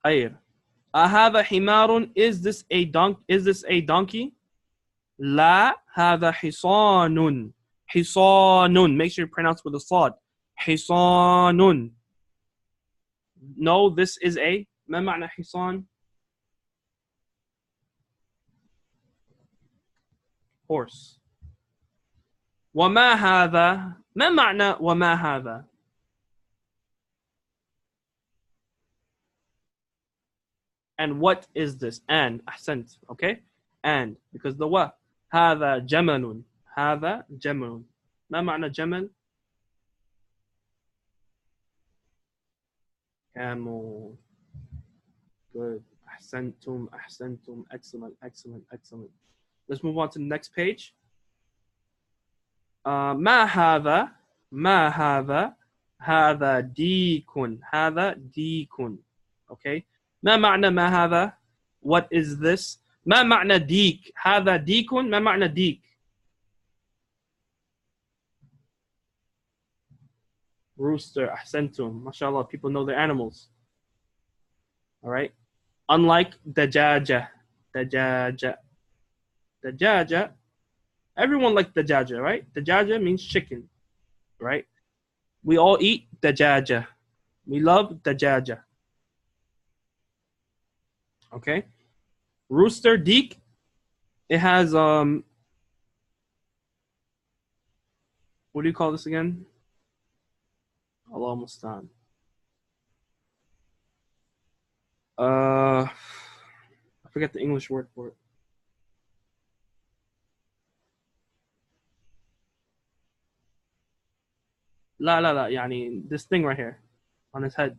خير. أهذا حمار? Is this a donkey? لا, هذا حصان. حصان. Make sure you pronounce with a صاد. حصان. No, this is a. ما معنى حصان? Horse. وما هذا? ما معنى وما هذا? And what is this? And. أحسنت. Okay? And. Because the wa. هذا جمل. هذا جمل. ما معنى جمل? Camel. Good. أحسنتم. أحسنتم. Excellent. Excellent. Excellent. Let's move on to the next page. ما هذا? ما هذا? هذا ديك. هذا ديك. Okay. ما معنى ما هذا? What is this? ما معنى ديك؟ هذا ديك. ما معنى ديك؟ Rooster. أحسنتم. ما شاء الله. People know their animals. All right. Unlike دجاجة. دجاجة. دجاجة. Everyone likes dajaja, right? Dajaja means chicken, right? We all eat dajaja. We love dajaja. Okay? Rooster, deek. It has what do you call this again? Allah mustaan. I forget the English word for it. لا لا لا يعني this thing right here on his head.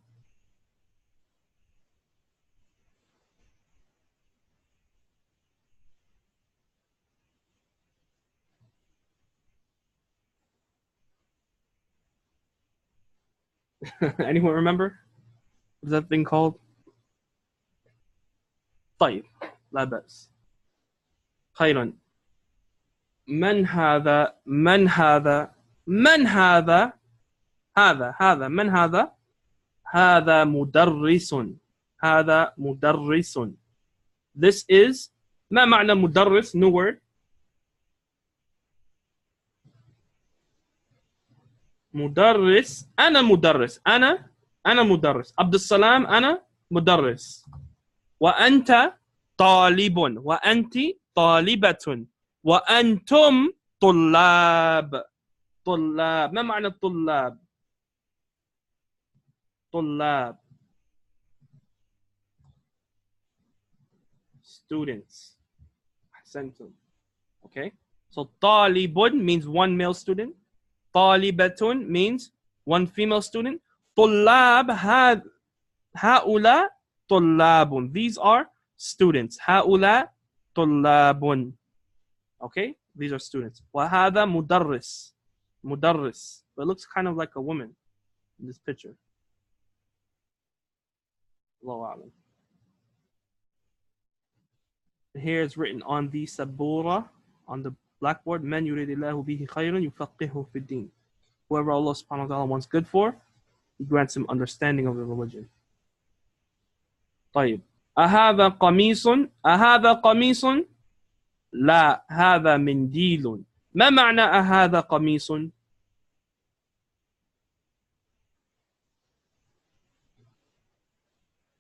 Anyone remember? What's that thing called? طيب لا بأس. خيرا. من هذا؟ من هذا؟ من هذا؟ هذا من هذا؟ هذا مدرس. هذا مدرس. This is. ما معنى مدرس? New word. مدرس. أنا مدرس. أنا مدرس. عبد السلام أنا مدرس. وأنت طالب. وأنت طالبة. وأنتم طلاب. طلاب. ما معنى الطلاب؟ طلاب. Students. أحسنتم. Okay. So طالب means one male student. طالبة means one female student. طلاب هؤلاء طلاب. These are students. هؤلاء طلاب. Okay. These are students. وهذا مدرس. مدرس. But it looks kind of like a woman in this picture. Allahu a'lam. Here it's written on the sabura, on the blackboard, man yuridillahu bihi khayran yufaqihu fi din. Whoever Allah subhanahu wa ta'ala wants good for, He grants him understanding of the religion. طيب. أهذا قميص؟ أهذا قميص؟ لا هذا منديل. ما معنى أهذا قميص؟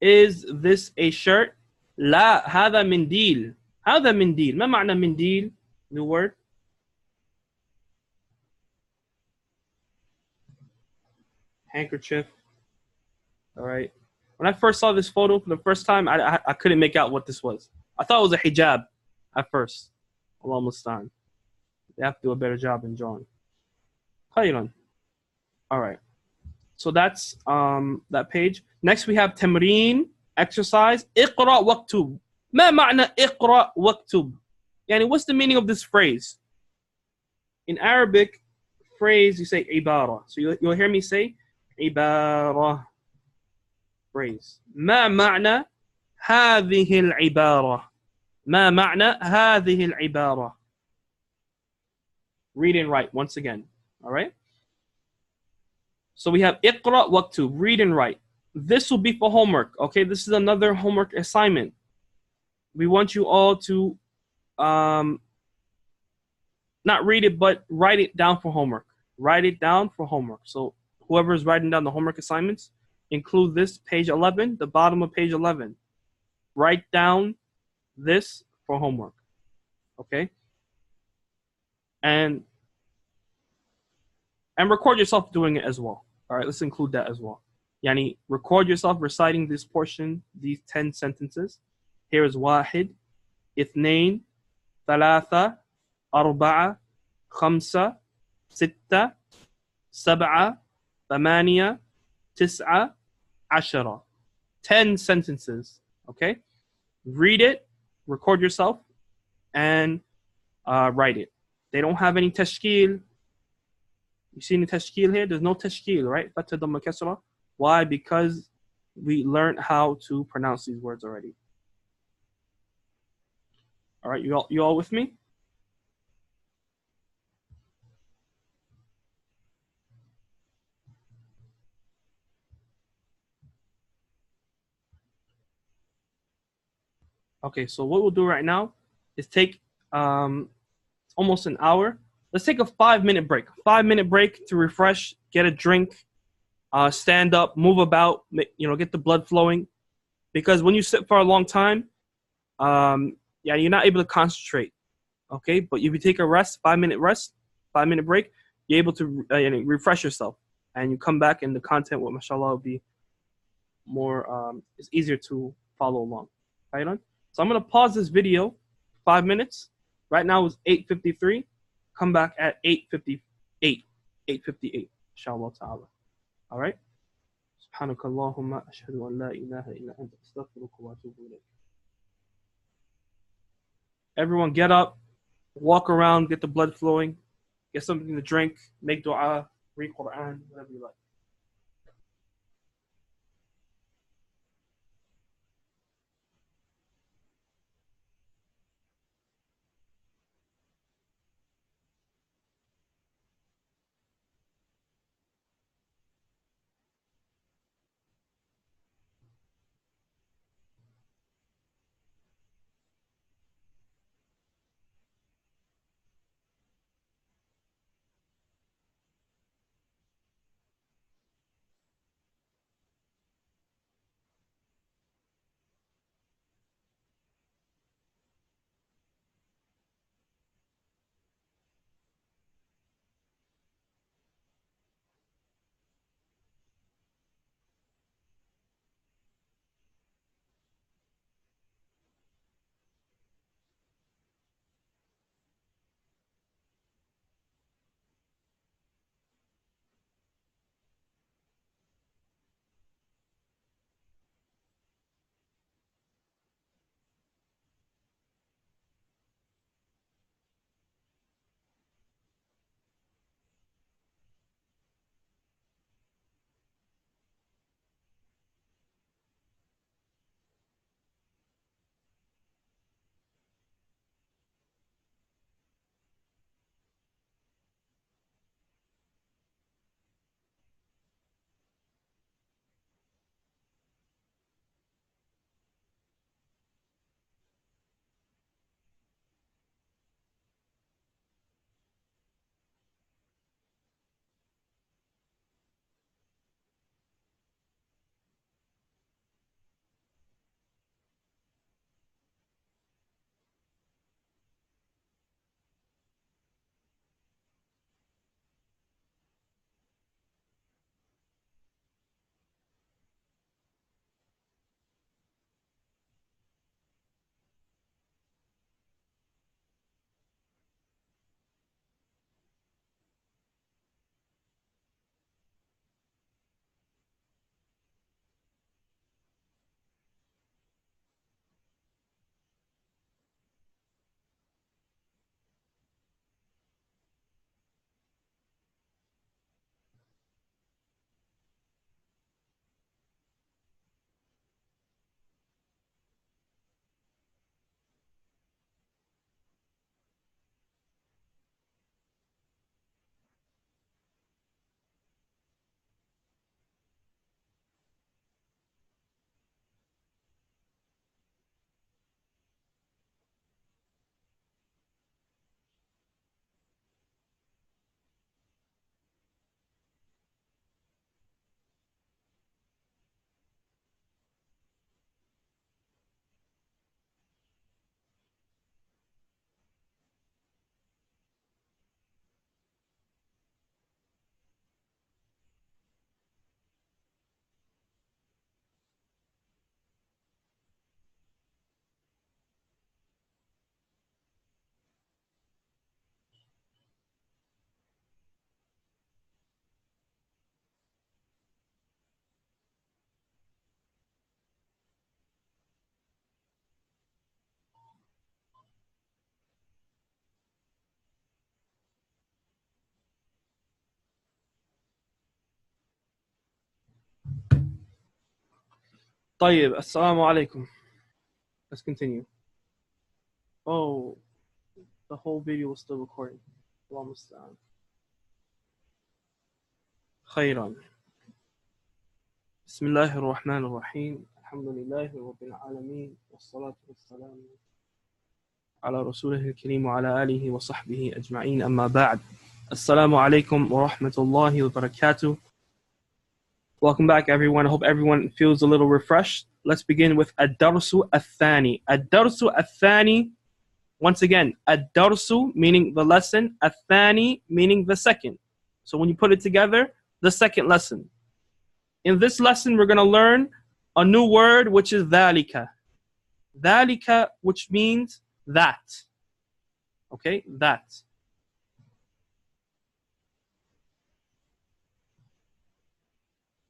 Is this a shirt? لا هذا منديل. هذا منديل. ما معنى منديل? New word. Handkerchief. All right. When I first saw this photo for the first time, I couldn't make out what this was. I thought it was a hijab at first. Allah mustaan. They have to do a better job in drawing. Khayran. All right. So that's that page. Next we have tamreen, exercise. اقرأ واكتب. ما معنى اقرأ واكتب? Yani what's the meaning of this phrase? In Arabic phrase you say ibara. So you'll hear me say ibara. Phrase. ما معنى هذه العبارة? ما معنى هذه العبارة? Read and write once again. All right? So we have اقرأ واكتب, read and write. This will be for homework. Okay, this is another homework assignment. We want you all to not read it, but write it down for homework. Write it down for homework. So whoever is writing down the homework assignments, include this page 11, the bottom of page 11. Write down this for homework. Okay? And record yourself doing it as well. All right, let's include that as well. Yani, record yourself reciting this portion, these 10 sentences. Here is واحد, اثنين, ثلاثة, أربعة, خمسة, ستة, سبعة, ثمانية, تسعة, عشرة. 10 sentences, okay? Read it, record yourself, and write it. They don't have any tashkil. You see any tashkil here? There's no tashkil, right? Fatha dhamma kasra. Why? Because we learned how to pronounce these words already. All right, you all with me? Okay, so what we'll do right now is take almost an hour. Let's take a 5-minute break. 5-minute break to refresh, get a drink, stand up, move about, get the blood flowing. Because when you sit for a long time, you're not able to concentrate. Okay, but if you take a rest, 5-minute rest, 5-minute break, you're able to refresh yourself, and you come back, and the content will, mashallah, will be more. It's easier to follow along. Right on. So I'm gonna pause this video, 5 minutes. Right now it's 8:53. Come back at 8:58. 8:58. Inshallah ta'ala. All right. سبحانك اللهم أشهد أن لا إله إلا أنت أستغفرك وأتوب إليك. Everyone get up, walk around, get the blood flowing, get something to drink, make dua, read Quran, whatever you like. طيب, assalamu alaikum. Let's continue. Oh, the whole video was still recording. Almost done. خيرا. بسم الله الرحمن الرحيم. الحمد لله رب العالمين والصلاة والسلام على رسوله الكريم وعلى آله وصحبه أجمعين. أما بعد. Assalamu alaikum wa rahmatullahi wa barakatuh. Welcome back, everyone. I hope everyone feels a little refreshed. Let's begin with ad-darsu al-thani. Ad-darsu al-thani, once again, ad-darsu meaning the lesson, al-thani meaning the second. So when you put it together, the second lesson. In this lesson, we're going to learn a new word, which is dhalika. Dhalika, which means that. Okay, that.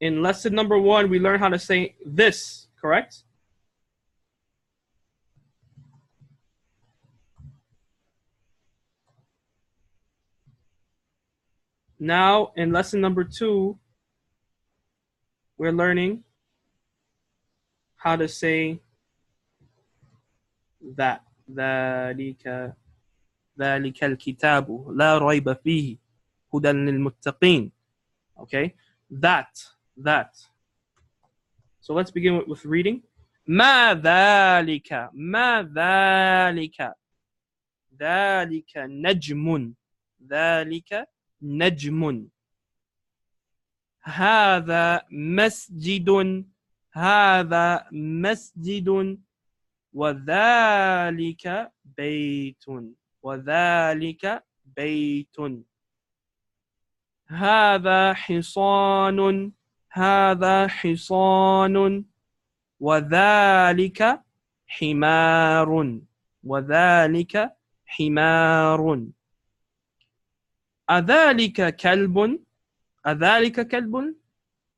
In lesson number 1, we learn how to say this, correct? Now, in lesson number 2, we're learning how to say that. ذلك الكتاب لا ريب فيه هدى للمتقين. Okay, that. So let's begin with reading. ما ذلك ذلك نجم هذا مسجد وذلك بيت هذا حصان وذلك حمار أذلك كلب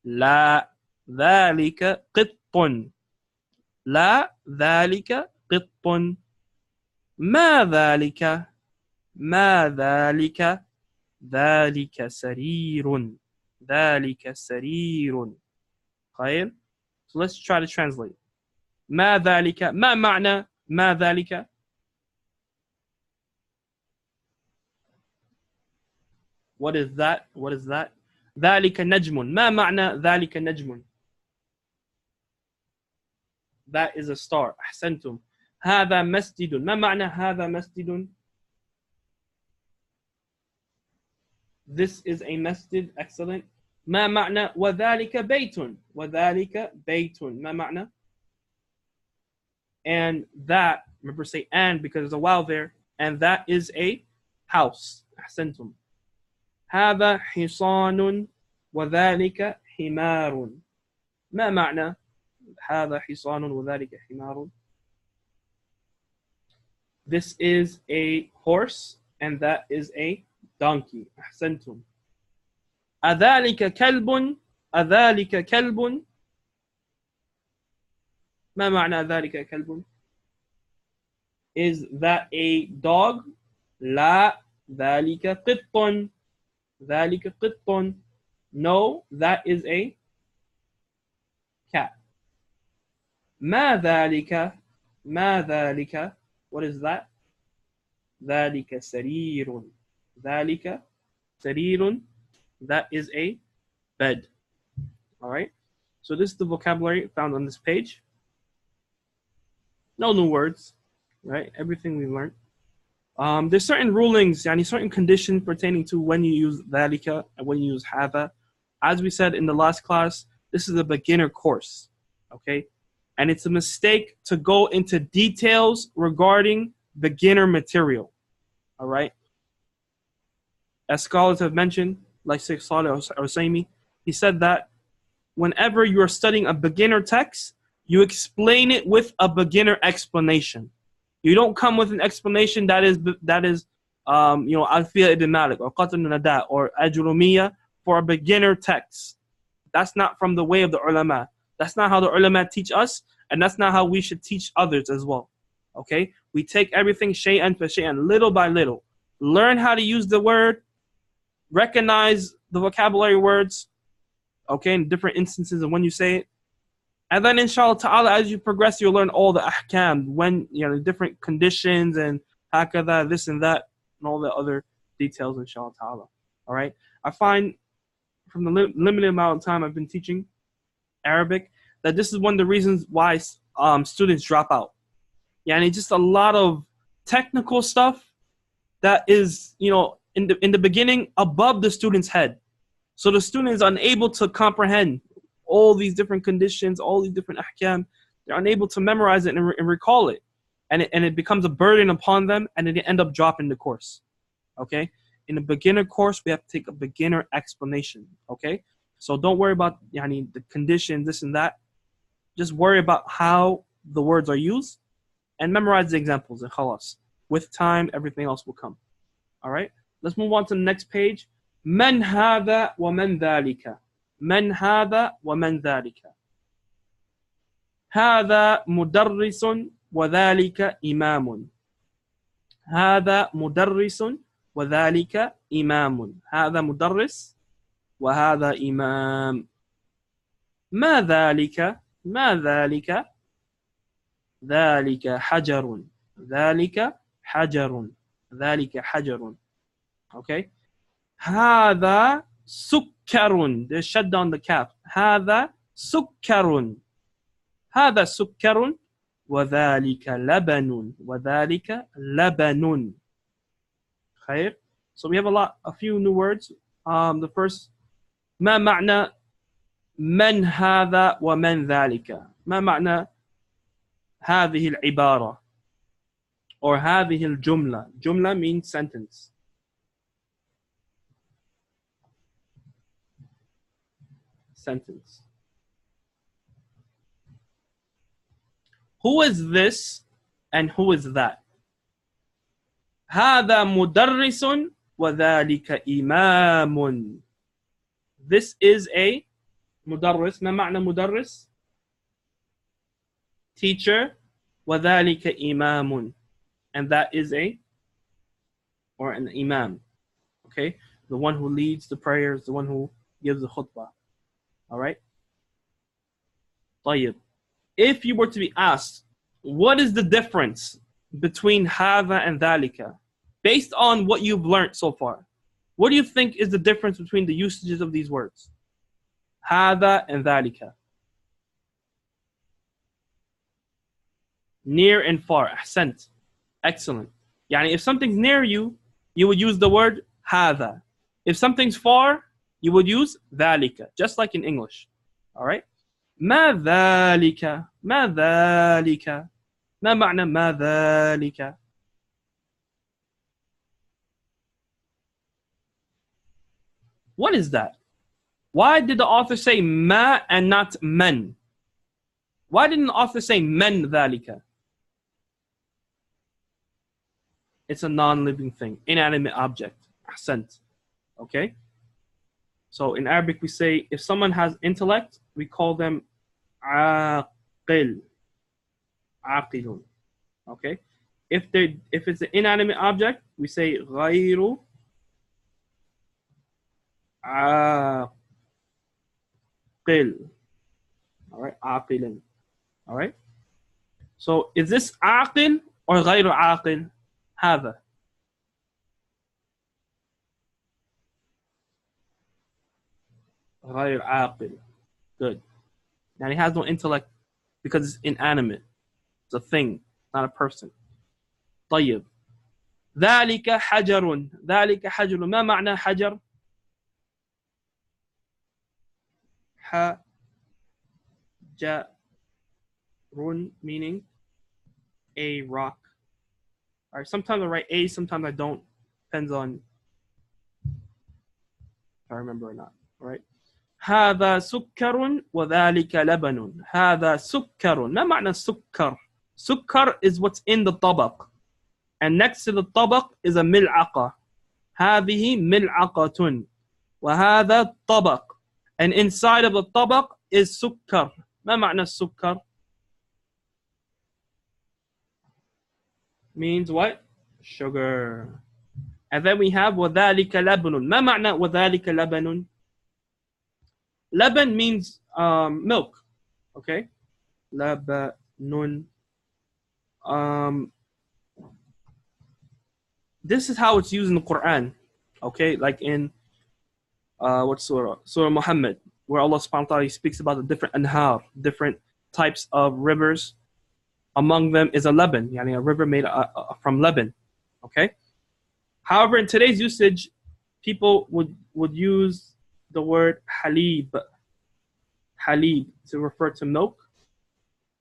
لا ذلك قط ما ذلك ذلك سرير خير. So let's try to translate. ما ذلك, ما معنى ما ذلك? What is that? ذلك نجم. ما معنى ذلك نجم? That is a star. أحسنتم. هذا مسجد. ما معنى هذا مسجد? This is a masjid. Excellent. ما معنى وذلك بيت? ما معنى? And that, remember say and because there's a wow there, and that is a house. أحسنتم. هذا حصان وذلك حمار. ما معنى هذا حصان وذلك حمار? This is a horse and that is a donkey. أحسنتم. أذلك كلب ما معنى ذلك كلب? Is that a dog? لا ذلك قط. No, that is a cat. ما ذلك what is that? ذلك سرير. That is a bed. All right. So this is the vocabulary found on this page. No new words, right? Everything we learned. There's certain rulings, certain conditions pertaining to when you use ذلك and when you use هذا. As we said in the last class, this is a beginner course, okay? And it's a mistake to go into details regarding beginner material, all right? As scholars have mentioned, like Sheikh Saleh Al-Usaimi, he said that whenever you're studying a beginner text, you explain it with a beginner explanation. You don't come with an explanation that is Alfiya ibn Malik or Qatl al-Nada or Ajurumiyya for a beginner text. That's not from the way of the ulama. That's not how the ulama teach us, and that's not how we should teach others as well. Okay? We take everything shay'an fa shay'an, little by little. Learn how to use the word, recognize the vocabulary words, okay, in different instances of when you say it, And then inshallah ta'ala, as you progress, you'll learn all the ahkam, when, the different conditions and hakada, this and that, and all the other details, inshallah ta'ala. All right? I find from the limited amount of time I've been teaching Arabic that this is one of the reasons why students drop out. Just a lot of technical stuff that is, in the beginning above the student's head. So the student is unable to comprehend all these different conditions, all these different ahkam. They're unable to memorize it and recall it. And it becomes a burden upon them, and they end up dropping the course. Okay? In a beginner course, we have to take a beginner explanation. Okay? So don't worry about the condition, this and that. Just worry about how the words are used and memorize the examples and khalas. With time, everything else will come. All right? Let's move on to the next page. من هذا ومن ذلك. من هذا ومن ذلك. هذا مدرس وذلك إمام. هذا مدرس وذلك إمام. هذا مدرس وهذا إمام. ما ذلك؟ ما ذلك؟ ذلك حجر. ذلك حجر. ذلك حجر. Okay? هذا سكر. There's shut down the cap. هذا سكر. هذا سكر وذلك لبن. وذلك لبن. خير. So we have a few new words. The first, ما معنى من هذا ومن ذلك. ما معنى هذه العبارة or هذه الجملة. جملة means sentence. Sentence. Who is this and who is that? هذا مدرس وذلك إمام. This is a مدرس. ما معنى مدرس? Teacher. وذلك إمام. And that is an imam. Okay? The one who leads the prayers, the one who gives the khutbah. All right? طيب. If you were to be asked, what is the difference between هذا and ذلك? Based on what you've learned so far, what do you think is the difference between the usages of these words? هذا and ذلك. Near and far. أحسنت. Excellent. If something's near you, you would use the word هذا. If something's far, you would use ذلك, just like in English. All right? ما ذلك. ما ذلك. ما معنى ما ذلك. What is that? Why did the author say ma and not men? Why didn't the author say men ذلك? It's a non-living thing, inanimate object. Ahsant. Okay? So in Arabic we say if someone has intellect, we call them aqil. Aqilun. Okay? If it's an inanimate object, we say غير عاقل. All right? عاقل. All right? So is this عاقل or غير عاقل? هذا. غير عاقل. Good. Now he has no intellect because it's inanimate. It's a thing, not a person. طيب. ذلك حجر. ذلك حجر. ما معنى حجر؟ حجر meaning a rock. All right, sometimes I write A, sometimes I don't. Depends on if I remember or not. All right. هذا سكر وذلك لبن. هذا سكر. ما معنى سكر? Sukkar is what's in the طبق. And next to the طبق is a ملعقة. هذه ملعقة. وهذا طبق. And inside of the طبق is سكر. ما معنى السكر? Means what? Sugar. And then we have وذلك لبن. ما معنى وذلك لبن? Laban means milk. Okay? labanun. This is how it's used in the Quran. Okay, like in what surah? Surah Muhammad, where Allah subhanahu wa ta'ala speaks about the different anhar, different types of rivers. Among them is a Leban, yani a river made from Leban. Okay. However, in today's usage, people would use the word halib to refer to milk,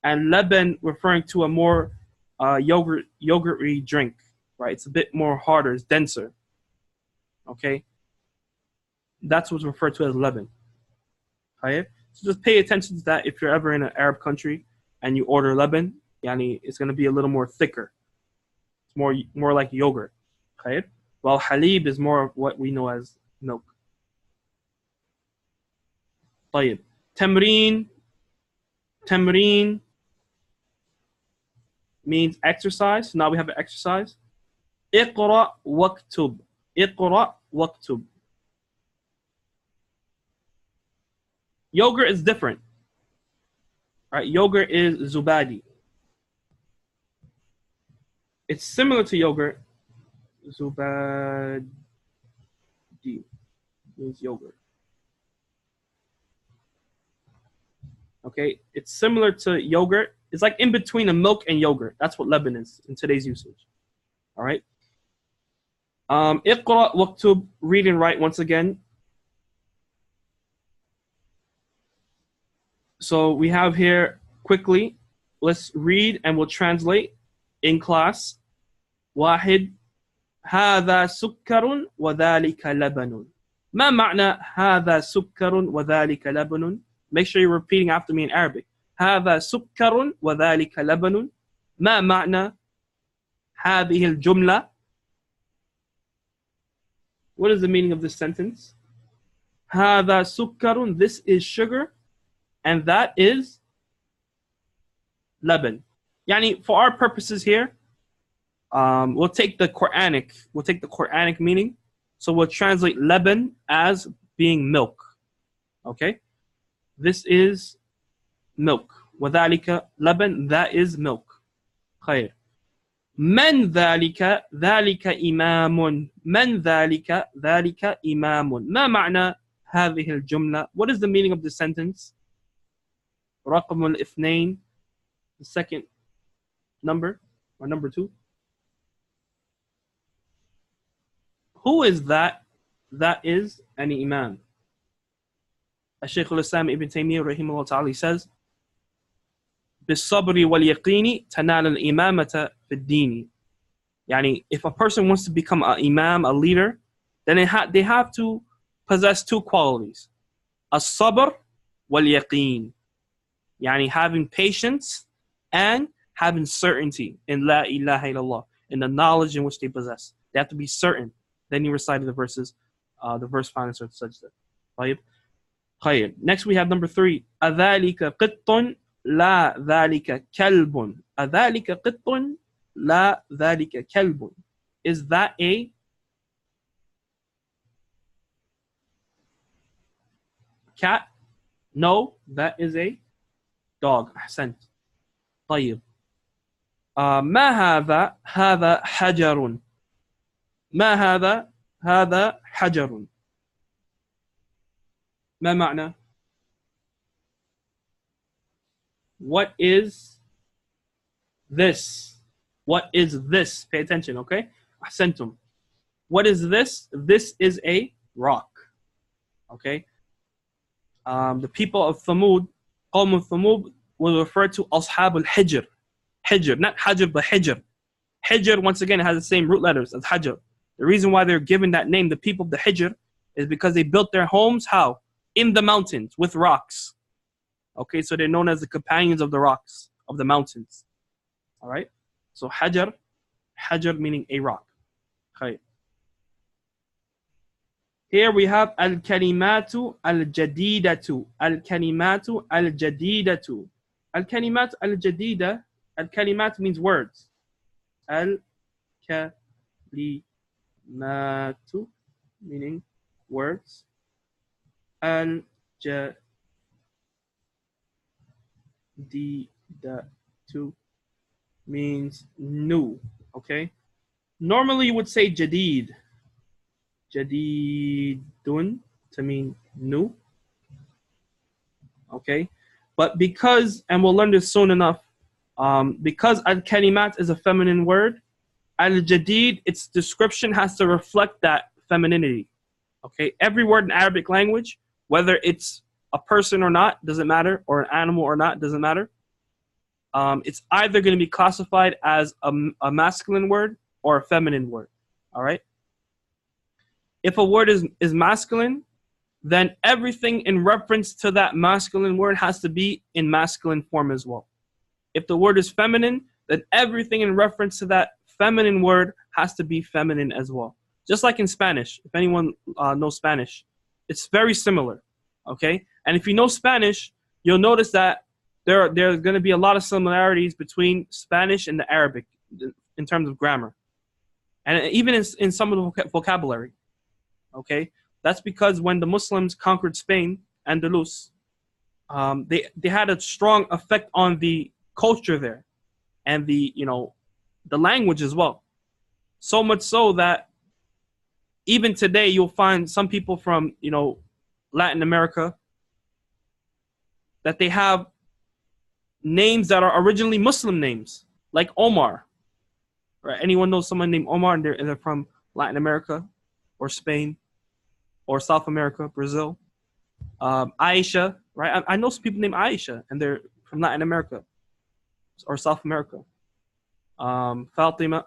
and Leban referring to a more yogurty drink, right? It's a bit more harder, it's denser. Okay, that's what's referred to as Leban. Okay, so just pay attention to that if you're ever in an Arab country and you order Leban, yani it's going to be a little more thicker. It's more like yogurt. Okay, while halib is more of what we know as milk. طيب. Tamreen means exercise. So now we have an exercise. اقرأ واكتب. اقرأ واكتب. Yogurt is different. Right? Yogurt is zubadi. It's similar to yogurt. Zubadi means yogurt. Okay, it's similar to yogurt. It's like in between a milk and yogurt. That's what Leban is in today's usage. All right. اقرأ واكتب, read and write once again. So we have here quickly. Let's read and we'll translate in class. واحد هذا سكر وذلك لبن. ما معنى هذا سكر وذلك لبن? Make sure you're repeating after me in Arabic. هذا سكر وذلك لبن. ما معنى هذه الجملة? What is the meaning of this sentence? هذا سكر, this is sugar, and that is laban. Yani, for our purposes here, we'll take the Quranic meaning. So we'll translate laban as being milk. Okay? This is milk. وذلك laban, that is milk. خير. من ذلك ذلك إمام. من ذلك ذلك إمام. ما معنى هذه الجملة? What is the meaning of the sentence? رقم الاثنين, the second number, or number 2. Who is that? That is an imam. Shaykh al-Islam Ibn Taymiyyah rahimahullah ta'ala says, بالصبر واليقين تنال الإمامة في الدين. Yani, if a person wants to become an imam, a leader, then they have to possess 2 qualities. الصبر واليقين. Yani, having patience and having certainty in La ilaha illallah, in the knowledge in which they possess. They have to be certain. Then he recited the verses, the verse found in Surah Sajda. طيب. Next we have number 3. أذلك قط لا ذلك كلب. أذلك قط لا ذلك كلب. Is that a cat? No, that is a dog. أحسنت. طيب. ما هذا؟ هذا حجر. ما هذا؟ هذا حجر. ما معنى؟ What is this? What is this? Pay attention, okay? أحسنتم. What is this? This is a rock. Okay? The people of Thamud, قوم of Thamud, will refer to أصحاب الحجر. Hijr, not Hajr, but Hijr. Hijr, once again, has the same root letters as Hajr. The reason why they're given that name, the people of the Hijr, is because they built their homes, how? In the mountains, with rocks. Okay, so they're known as the companions of the rocks, of the mountains. All right? So Hajar meaning a rock. Okay. Here we have al-kalimatu al-jadidatu. Al-kalimatu al-jadidatu. Al-kalimatu al-jadida. Al-kalimat means words. Al-kalimatu meaning words. Al-jadidatu Jadidatu means new. Okay. Normally you would say jadid. Jadidun to mean new. Okay. But because, and we'll learn this soon enough, because al-kalimat is a feminine word, al-jadid, its description has to reflect that femininity. Okay. Every word in Arabic language, whether it's a person or not, doesn't matter, or an animal or not, doesn't matter. It's either going to be classified as a masculine word or a feminine word. All right. If a word is masculine, then everything in reference to that masculine word has to be in masculine form as well. If the word is feminine, then everything in reference to that feminine word has to be feminine as well. Just like in Spanish, if anyone knows Spanish, it's very similar. Okay. And if you know Spanish, you'll notice that there's going to be a lot of similarities between Spanish and the Arabic in terms of grammar, and even in some of the vocabulary. Okay, that's because when the Muslims conquered Spain, Andalus, they had a strong effect on the culture there, and the language as well. So much so that even today you'll find some people from Latin America that they have names that are originally Muslim names, like Omar. Right? Anyone knows someone named Omar and they're from Latin America or Spain or South America, Brazil? Aisha, right? I know some people named Aisha and they're from Latin America or South America. Fatima,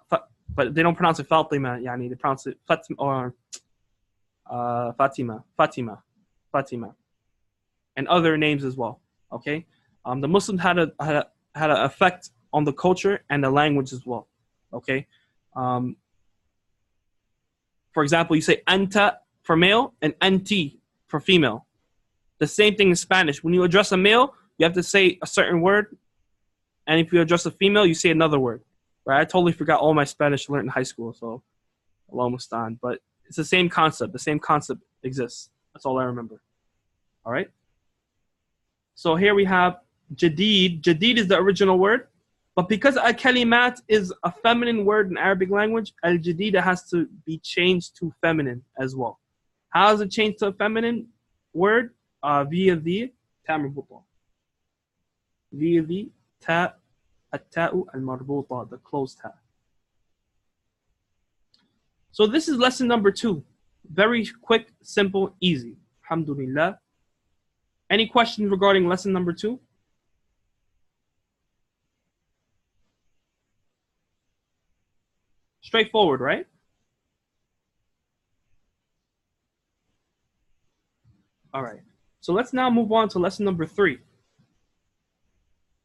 but they don't pronounce it Fatima, yani they pronounce it Fatima or Fatima, and other names as well. Okay, the Muslims had an effect on the culture and the language as well. Okay, for example, you say anta for male and anti for female. The same thing in Spanish. When you address a male, you have to say a certain word, and if you address a female, you say another word. Right? I totally forgot all my Spanish learned in high school, so Allah mustaan. But it's the same concept. The same concept exists. That's all I remember. All right. So here we have jadid. Jadid is the original word, but because al-kalimat is a feminine word in Arabic language, al-jadid has to be changed to feminine as well. How is it changed to a feminine word? Via the ta marbuta. Via the ta at-ta'u al-marbuta, the closed ta. So this is lesson number 2. Very quick, simple, easy. Alhamdulillah. Any questions regarding lesson number 2? Straightforward, right? All right. So let's now move on to lesson number 3.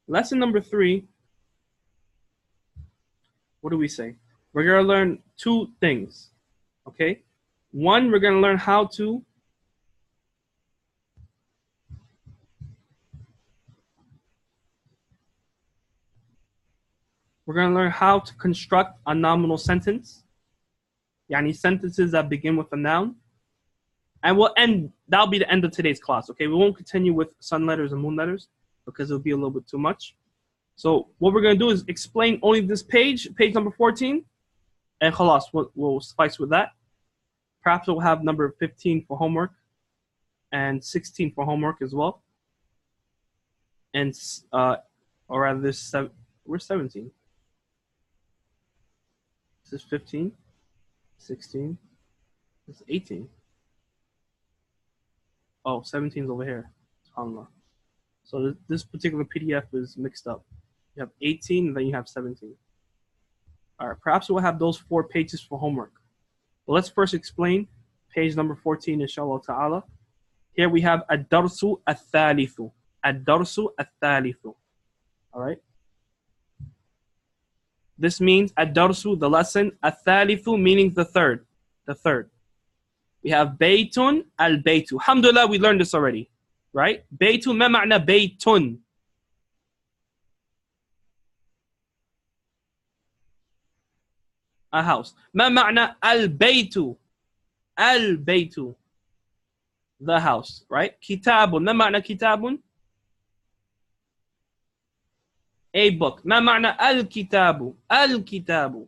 Lesson number 3, what do we say? We're going to learn 2 things, okay? One, we're going to learn how to construct a nominal sentence, yani sentences that begin with a noun. And that'll be the end of today's class, okay? We won't continue with sun letters and moon letters because it'll be a little bit too much. So what we're going to do is explain only this page number 14, and khalas, we'll suffice with that. Perhaps we'll have number 15 for homework and 16 for homework as well. And, or rather, we're 17. This is 15, 16, this is 18. Oh, 17 is over here. SubhanAllah. So this particular PDF is mixed up. You have 18 and then you have 17. All right, perhaps we'll have those 4 pages for homework. But let's first explain page number 14, inshallah ta'ala. Here we have ad-darsu al-thalithu. Ad-darsu al-thalithu. All right. This means ad-darsu, the lesson, al-thalithu, meaning the third. The third. We have baytun al-baytu. Alhamdulillah, we learned this already. Right? Baytun, ma ma'na baytun? A house. Ma ma'na al-baytu? Al-baytu. The house. Right? Kitabun. Ma ma'na kitabun? A book. ما معنى الكتاب؟ الكتاب.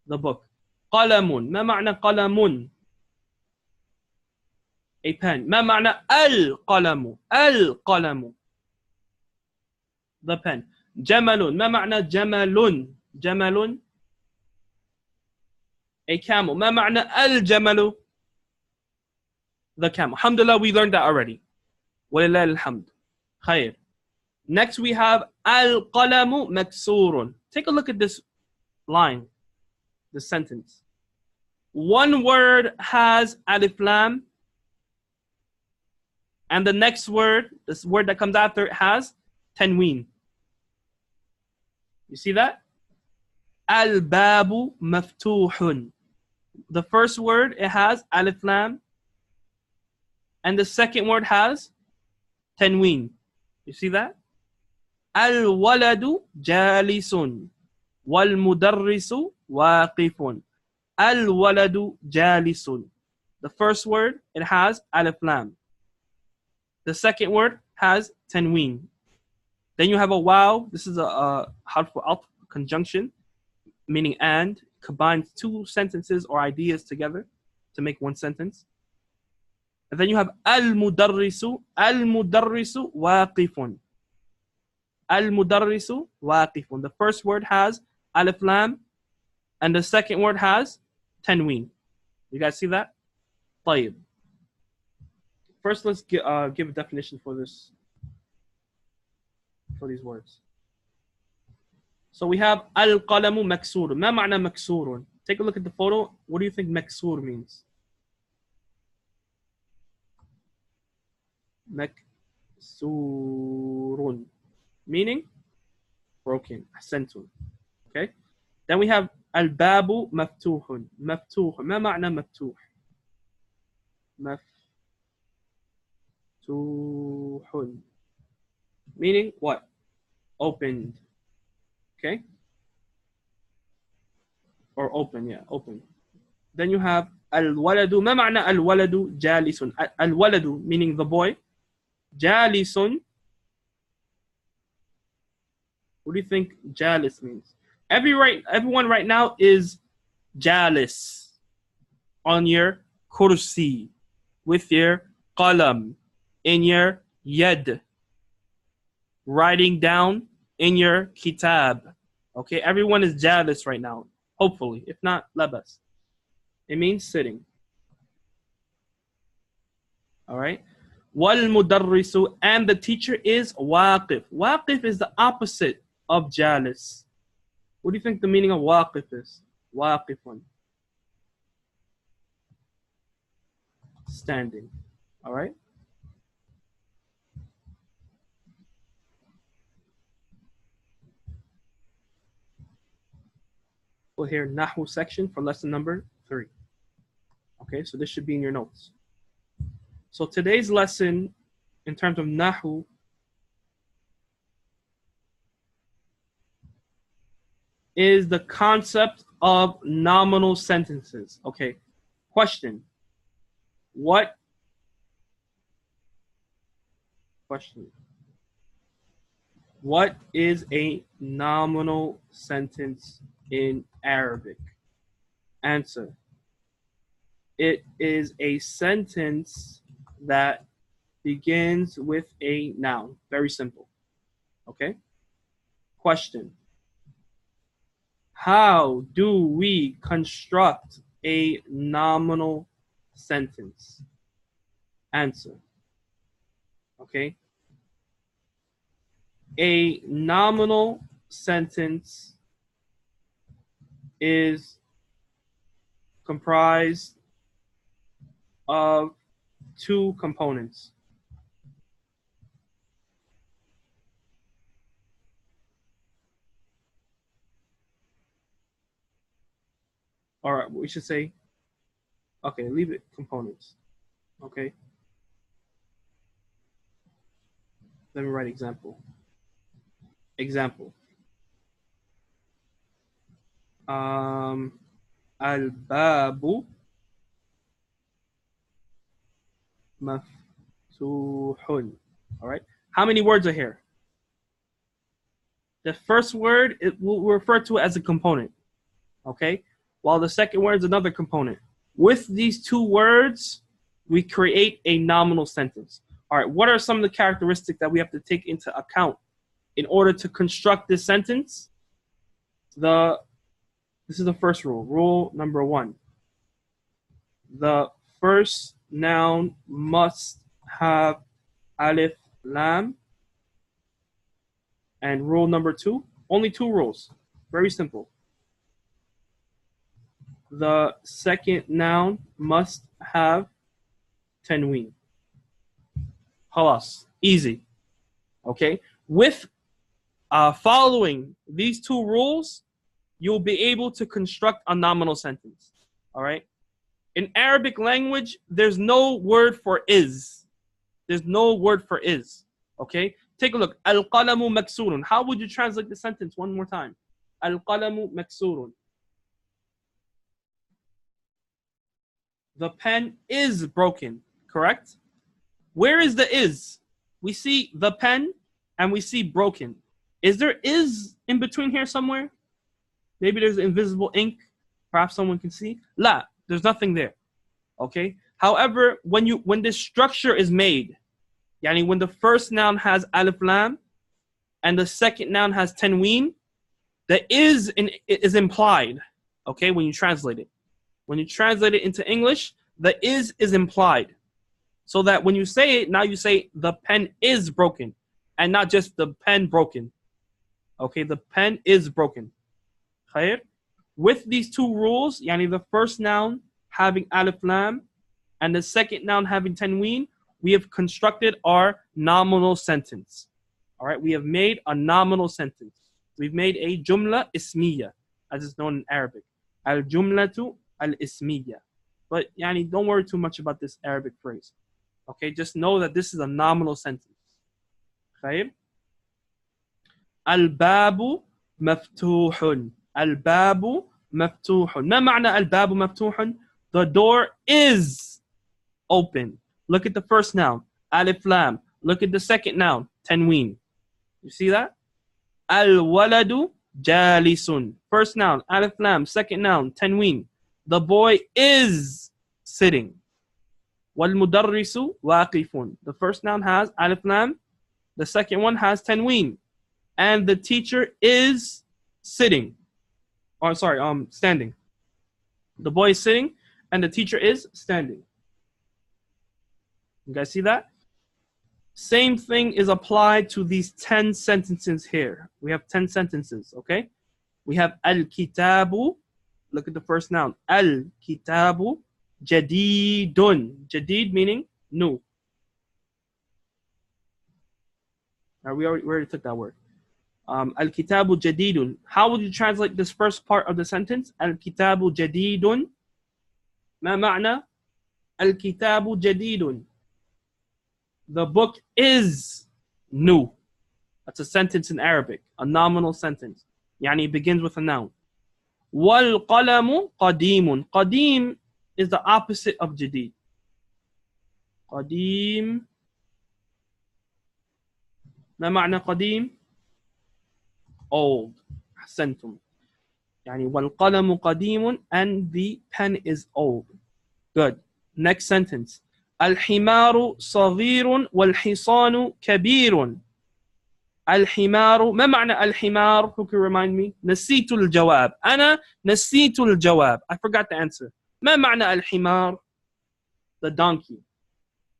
The book. قلم. ما معنى قلم؟ A pen. ما معنى القلم؟ القلم. The pen. جمل. ما معنى جمل؟ جمل. A camel. ما معنى الجمل؟ The camel. Alhamdulillah, we learned that already. ولله الحمد. خير. Next we have القلم مكسور. Take a look at this line, this sentence. One word has alif lam, and the next word, this word that comes after it, has tanween. You see that? Al-babu maftuhun. The first word, it has alif lam, and the second word has tanween. You see that? Al-waladu jalisun wal-mudarrisu waqifun. Al-waladu jalisun. The first word, it has alif lam. The second word has tanween. Then you have a waw. This is a harf al conjunction, meaning and, combines two sentences or ideas together to make one sentence. And then you have al-mudarrisu. Al-mudarrisu waqifun. Al-mudarrisu waqifun. The first word has alif lam, and the second word has tanween. You guys see that? طيب. First, let's give a definition for these words. So we have al-qalamu maksur. ما معنى مكسور? Take a look at the photo. What do you think maksur means? Maksurun, meaning broken. Ahsantum. Okay. Then we have al-babu maftuhun. Maftuh. ما معنى مفتوح? مفتوح. Meaning what? Opened. Okay. Or open, yeah, open. Then you have al-waladu. ما معنى al-waladu jalisun? Al-waladu, meaning the boy. Jalisun. What do you think jalis means? Everyone right now is jalis on your kursi, with your qalam, in your yad, writing down in your kitab. Okay, everyone is jalis right now. Hopefully, if not, labas. It means sitting. All right. Wal mudarrisu, and the teacher is waqif. Waqif is the opposite of jalis. What do you think the meaning of waqif is? Waqifun. Standing. All right. We'll hear Nahu section for lesson number 3. Okay, so this should be in your notes. So today's lesson, in terms of Nahu, is the concept of nominal sentences. Okay, question. What is a nominal sentence in Arabic? Answer. It is a sentence that begins with a noun. Very simple. Okay? Question. How do we construct a nominal sentence? Answer. Okay? A nominal sentence is comprised of 2 components. Or we should say, okay, leave it components. Okay. Let me write example. Example. Al-babu maftuhun. All right. How many words are here? The first word, it will refer to it as a component, okay? While the second word is another component. With these two words, we create a nominal sentence. All right, what are some of the characteristics that we have to take into account in order to construct this sentence? This is the first rule. Rule number 1. The first noun must have alif, lam. And rule number 2, only 2 rules. Very simple. The second noun must have tanween. Khalas. Easy. Okay? With following these 2 rules, you'll be able to construct a nominal sentence. All right? In Arabic language, there's no word for is. There's no word for is. Okay? Take a look. Al-qalamu maksurun. How would you translate the sentence one more time? Al-qalamu maksurun. The pen is broken. Correct? Where is the is? We see the pen and we see broken. Is there is in between here somewhere? Maybe there's invisible ink. Perhaps someone can see. La. There's nothing there. Okay? However, when this structure is made, yani when the first noun has alif lam and the second noun has tanween, the is implied. Okay, when you translate it. When you translate it into English, the is implied. So that when you say it, now you say the pen is broken and not just the pen broken. Okay, the pen is broken. Khair? With these 2 rules, yani the first noun having alif lam and the second noun having tanween, we have constructed our nominal sentence. All right, we have made a nominal sentence. We've made a jumla ismiya, as it's known in Arabic. Al-jumlatu al-ismiya. But yani, don't worry too much about this Arabic phrase. Okay, just know that this is a nominal sentence. Khair? Al-babu maftuhun. Al-babu maftuhun. ما معنى al-babu maftuhun? The door is open. Look at the first noun, alif lam. Look at the second noun, tanween. You see that? Al-waladu jalisun. First noun, alif lam. Second noun, tanween. The boy is sitting. Wal-mudarrisu waqifun. The first noun has alif lam. The second one has tanween. And the teacher is sitting. Or sorry, standing. The boy is sitting and the teacher is standing. You guys see that? Same thing is applied to these 10 sentences here. We have 10 sentences, okay? We have al-kitabu. Look at the first noun. Al-kitabu jadidun. Jadid meaning new. Now we already took that word. Al-kitabu jadidun. How would you translate this first part of the sentence? Al-kitabu jadidun. Ma ma'na? Al-kitabu jadidun. The book is new. That's a sentence in Arabic, a nominal sentence. Yani it begins with a noun. Wal-qalamu qadimun. Qadim is the opposite of jadid. Qadim. ما معنى قديم? Old. أحسنتم. يعني والقلم قديم and the pen is old. Good. Next sentence. الحمار صغير والحصان كبير. الحمار. ما معنى الحمار? Who can remind me? نسيت الجواب. أنا نسيت الجواب. I forgot the answer. ما معنى الحمار? The donkey.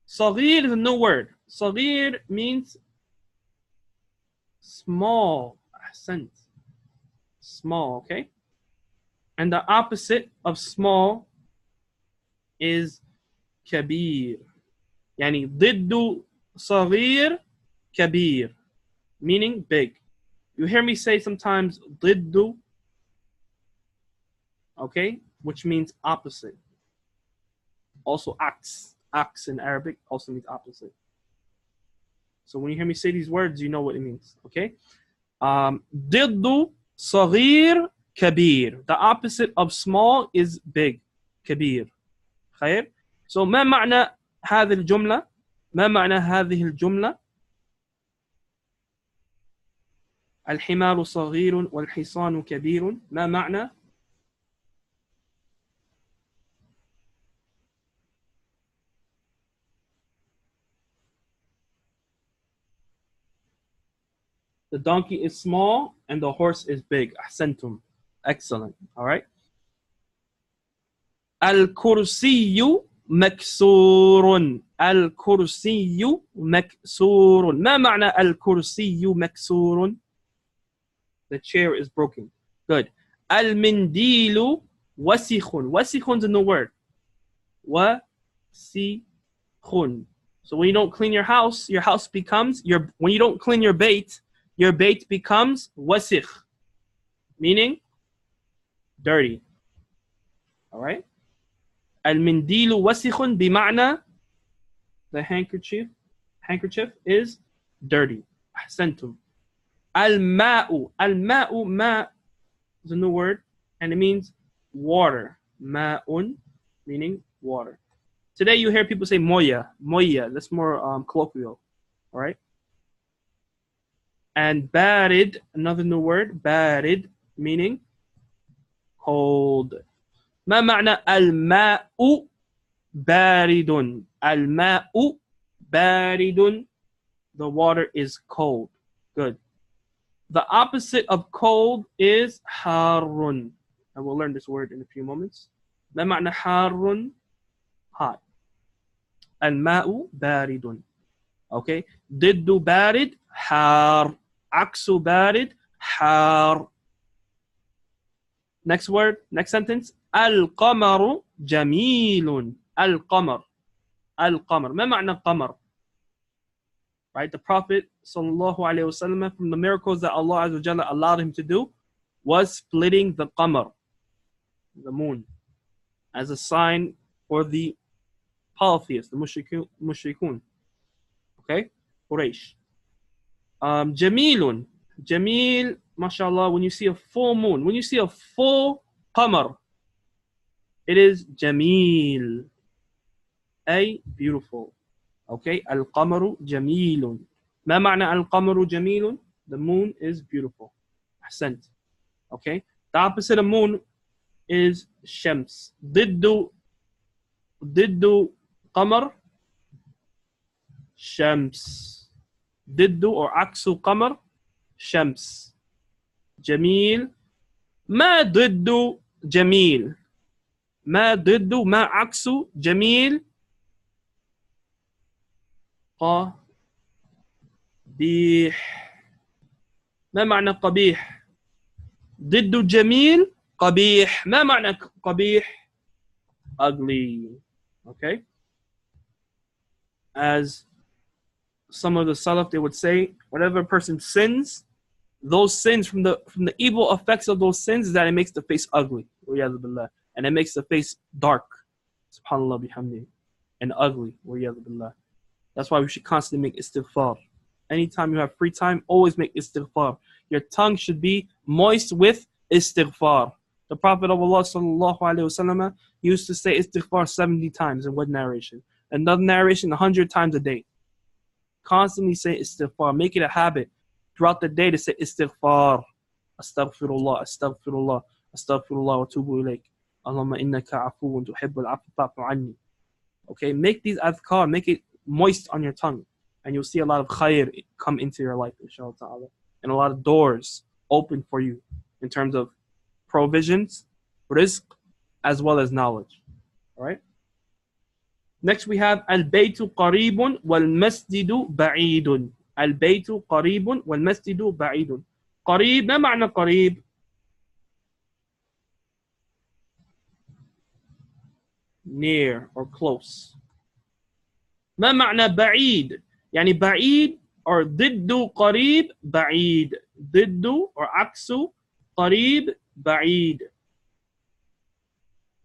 صغير is a new word. صغير means small. أحسنت. Small, okay? And the opposite of small is كبير. يعني ضد صغير كبير. Meaning big. You hear me say sometimes ضد, okay? Which means opposite. Also aks. Aks in Arabic also means opposite. So when you hear me say these words, you know what it means, okay? ضد صغير كبير. The opposite of small is big. كبير. خير. So ما معنى هذه الجملة? ما معنى هذه الجملة? الحمار صغير والحصان كبير. ما معنى؟ The donkey is small and the horse is big. أحسنتم. Excellent. All right. الكرسي مكسور. الكرسي مكسور. ما معنى الكرسي مكسور؟ The chair is broken. Good. المنديل وسخ. وسخ is a new word. وسخ. So when you don't clean your house becomes when you don't clean your bait becomes wasikh, meaning dirty. All right. المنديل وسخ بمعنى the handkerchief is dirty. أحسنتم. الماء. الماء ما is a new word and it means water. ماء meaning water. Today you hear people say moya. That's more colloquial. All right. And barid, another new word, barid meaning cold. ما معنى الماء بارد؟ الماء بارد. The water is cold. Good. The opposite of cold is حار. And we'll learn this word in a few moments. ما معنى حار؟ Hot. الماء بارد. Okay. ضد بارد حار. عكس بارد حار. Next word, next sentence. القمر جميل. القمر. القمر. ما معنى القمر? Right, the Prophet sallallahu alaihi wasallam, from the miracles that Allah Azza wa Jalla allowed him to do was splitting the qamar, the moon, as a sign for the polytheists, the mushrikun. Okay, Quraysh. Jamilun. Jamil, mashallah, when you see a full moon, when you see a full qamar, it is jamil, a beautiful. Okay, al-qamaru jamilun. ما معنى al-qamaru jamilun? The moon is beautiful. Ahsant. Okay, the opposite of moon is shams. ضد qamar shams. ضد or عكس qamar shams. جميل. ما ضد جميل؟ ما ضد ما عكس جميل؟ قبيح. ما معنى قبيح؟ ضد جميل قبيح. ما معنى قبيح؟ Ugly. Okay. As some of the Salaf, they would say, whenever a person sins, those sins from the evil effects of those sins is that it makes the face ugly, and it makes the face dark, subhanallah bihamdi, and ugly. That's why we should constantly make istighfar. Anytime you have free time, always make istighfar. Your tongue should be moist with istighfar. The Prophet of Allah sallallahu alaihi wasallam used to say istighfar 70 times in one narration. Another narration 100 times a day. Constantly say istighfar. Make it a habit throughout the day to say istighfar. Astaghfirullah, astaghfirullah, astaghfirullah wa tubu ilayk. Allahumma innaka afuwun tuhibbul afwa fa'fu anni. Okay, make these adhkar, make it moist on your tongue, and you'll see a lot of khair come into your life, inshallah ta'ala, and a lot of doors open for you in terms of provisions, rizq, as well as knowledge. All right. Next we have al-baytu qaribun wal-masjidu ba'idun. Al-baytu qaribun wal-masjidu ba'idun. Qarib, ما معنى qarib? Near or close. ما معنى بعيد؟ يعني بعيد or ضد قريب بعيد. ضد or عكس قريب بعيد.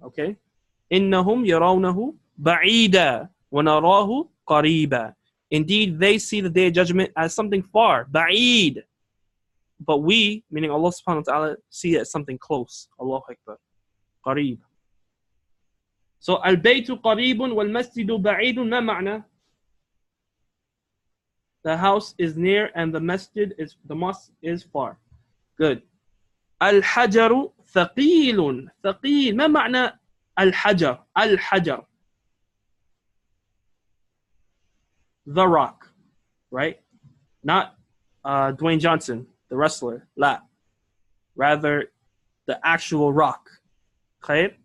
Okay. إنهم يرونه بعيدا ونراه قريبا. Indeed, they see the day of judgment as something far, بعيد. But we, meaning Allah subhanahu wa ta'ala, see it as something close. Allahu Akbar. قريب. So, البيت قريب والمسجد بعيد. ما معنى? The house is near and the mosque is far. Good. الحجر ثقيل. ثقيل. ما معنى الحجر؟ الحجر. The rock, right? Not Dwayne Johnson, the wrestler. لا. Rather, the actual rock. خير.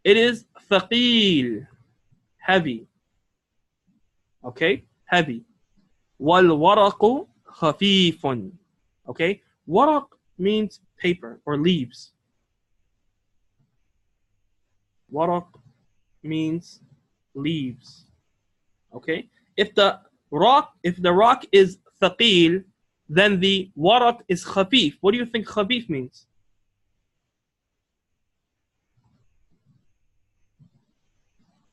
It is ثقيل. Heavy. Okay? Heavy. والورق خفيف. Okay? Waraq means paper or leaves. Waraq means leaves. Okay? If the rock is thaqil, then the waraq is khafif. What do you think khafif means?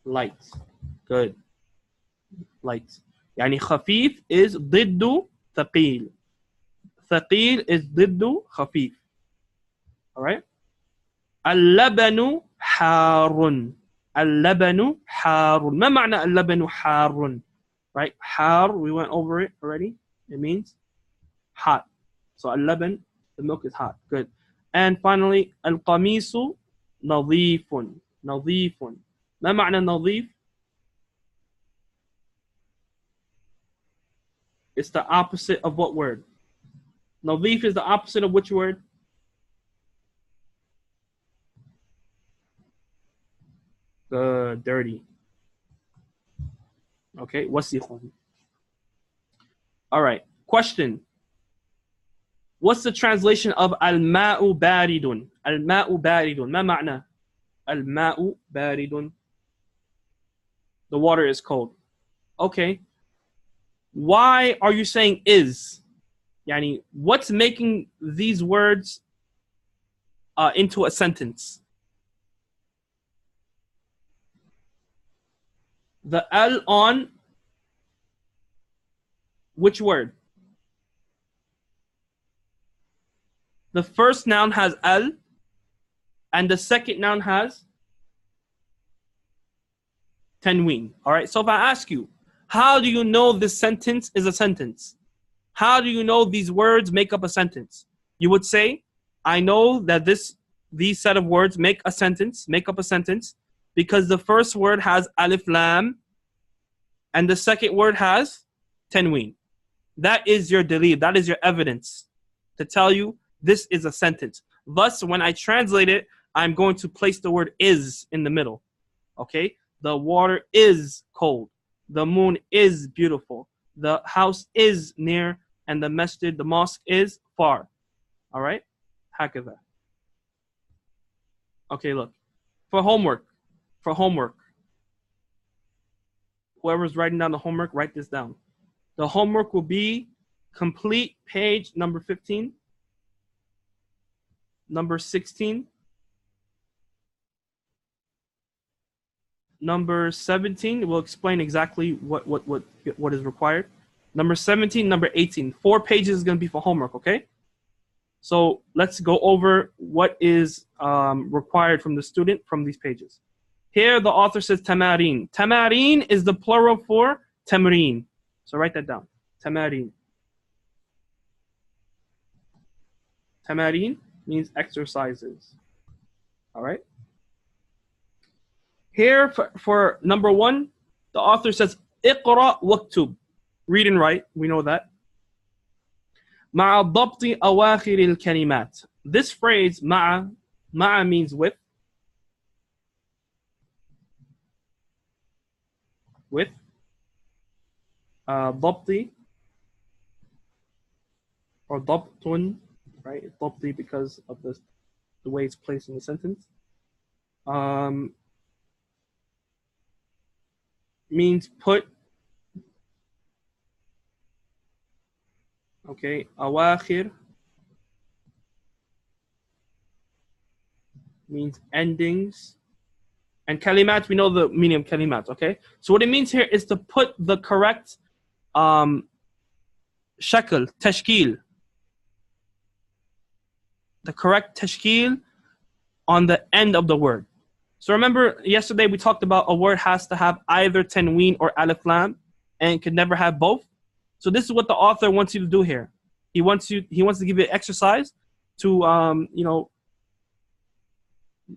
Light. Good. Light. يعني خفيف is ضد ثقيل. ثقيل is ضد خفيف. Alright? اللبن حار. اللبن حار. ما معنى اللبن حار? Right? حار, we went over it already. It means hot. So اللبن, the milk is hot. Good. And finally, القميص نظيف. نظيف. ما معنى نظيف? It's the opposite of what word? Nadif is the opposite of which word? Dirty. Okay, wasikhun. All right, question. What's the translation of al-ma'u baridun? Al-ma'u baridun. Ma ma'na? Al-ma'u baridun. The water is cold. Okay. Why are you saying is? Yani, what's making these words into a sentence? The al on which word? The first noun has al and the second noun has tanween. All right, so if I ask you, how do you know this sentence is a sentence? How do you know these words make up a sentence? You would say, I know that these set of words make up a sentence, because the first word has alif lam and the second word has tanween. That is your dalil, that is your evidence to tell you this is a sentence. Thus, when I translate it, I'm going to place the word is in the middle. Okay? The water is cold. The moon is beautiful. The house is near, and the masjid, the mosque, is far. All right? Hakadha. Okay, look. For homework. Whoever's writing down the homework, write this down. The homework will be complete page number 15, number 16, number 17. We'll explain exactly what is required. Number 17, number 18. 4 pages is going to be for homework, okay? So let's go over what is required from the student from these pages. Here the author says tamarin. Tamarin is the plural for tamreen. So write that down. Tamarin. Tamarin means exercises. All right? Here for number 1, the author says اقرأ واكتب. Read and write, we know that. مع ضبط أواخر الكلمات. This phrase مع means with. ضبطي or ضبط, right? ضبطي because of the way it's placed in the sentence. Means put. Okay, awakhir means endings. And kalimat, we know the meaning of kalimat, okay? So what it means here is to put the correct shakl, tashkil. The correct tashkil on the end of the word. So remember, yesterday we talked about a word has to have either tanween or alif lam, and it could never have both. So this is what the author wants you to do here. He wants to give you an exercise to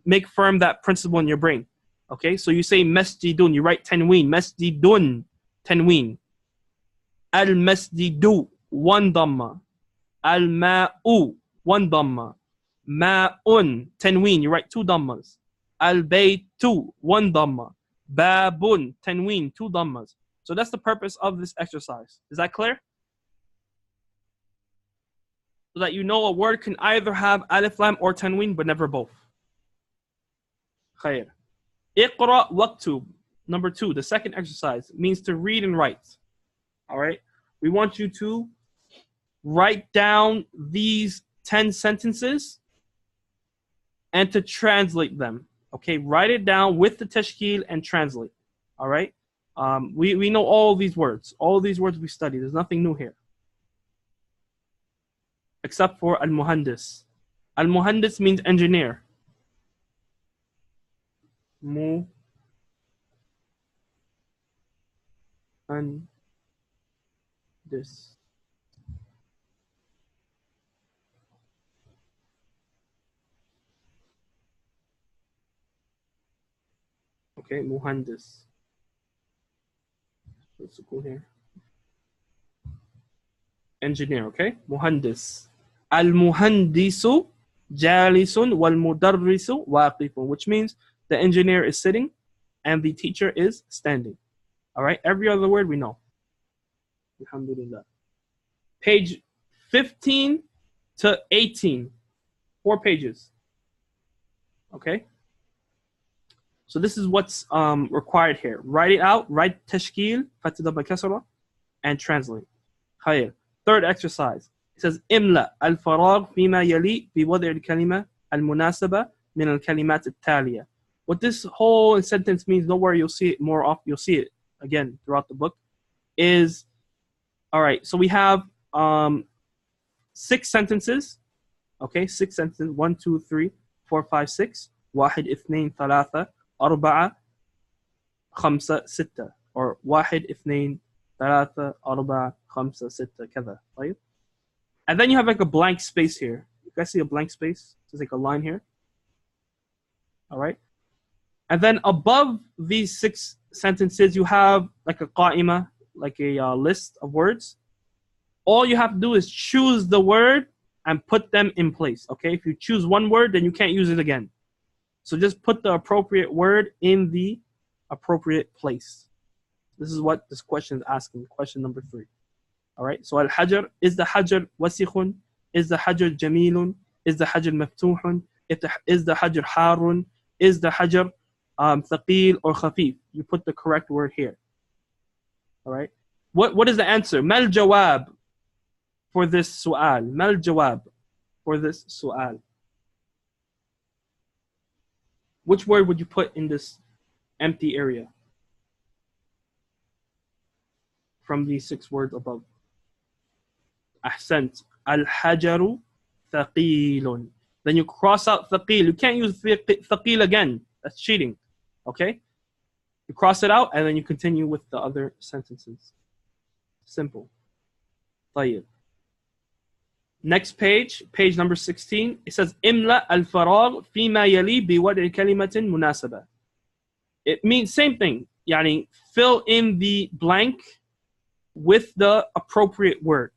make firm that principle in your brain. Okay, so you say masjidun, you write tanween, masjidun, tanween. Al-masjidu, one dhamma. Al-ma'u, one dhamma. Ma'un, tanween, you write two dhammas. Al-baytu, one dhamma. Babun, tanween, two dhammas. So that's the purpose of this exercise. Is that clear? So that you know a word can either have alif lam or tanween, but never both. Khair. Iqra waktub. Number 2, the second exercise, means to read and write. All right? We want you to write down these 10 sentences and to translate them. Okay? Write it down with the tashkil and translate. All right? We know all these words. All these words we study. There's nothing new here. Except for al-muhandis. Al-muhandis means engineer. Muhandis. Okay, muhandis. What's the cool here? Engineer, okay? Muhandis. Al-muhandisu jalisun wal-mudarrisu waqifun, which means the engineer is sitting and the teacher is standing. All right? Every other word we know. Alhamdulillah. Page 15 to 18. 4 pages. Okay? So this is what's required here. Write it out. Write tashkil, fatida by kasra, and translate. Khair. Third exercise. It says imla al-faragh fima yali bi wad' al-kalima al-munasaba min al-kalimat al-taliya. What this whole sentence means, don't worry, you'll see it more often. You'll see it again throughout the book. Is all right. So we have 6 sentences. Okay, 6 sentences. 1, 2, 3, 4, 5, 6. واحد اثنين ثلاثة أربعة خمسة ستة, or واحد اثنين ثلاثة أربعة خمسة ستة كذا. Right? And then you have like a blank space here. You guys see a blank space? There's like a line here. All right. And then above these 6 sentences, you have like a qa'ima, like a list of words. All you have to do is choose the word and put them in place. Okay. If you choose one word, then you can't use it again. So just put the appropriate word in the appropriate place. This is what this question is asking. Question number 3. All right. So al-hajar, is the hajar wasikhun? Is the hajar jamilun? Is the hajar maftuhun? Is the hajar harun? Is the hajar thaqil or khafif? You put the correct word here. All right. What is the answer? Mal jawab for this su'al. Mal jawab for this su'al. Which word would you put in this empty area from these 6 words above? Ahsant. Al-hajaru thaqilun. Then you cross out thaqil. You can't use thaqil again. That's cheating. Okay? You cross it out and then you continue with the other sentences. Simple. طيب. Next page, page number 16. It says imla al-faragh fima yali bi wad'i kalimatin munasaba. It means same thing. Yani fill in the blank with the appropriate word.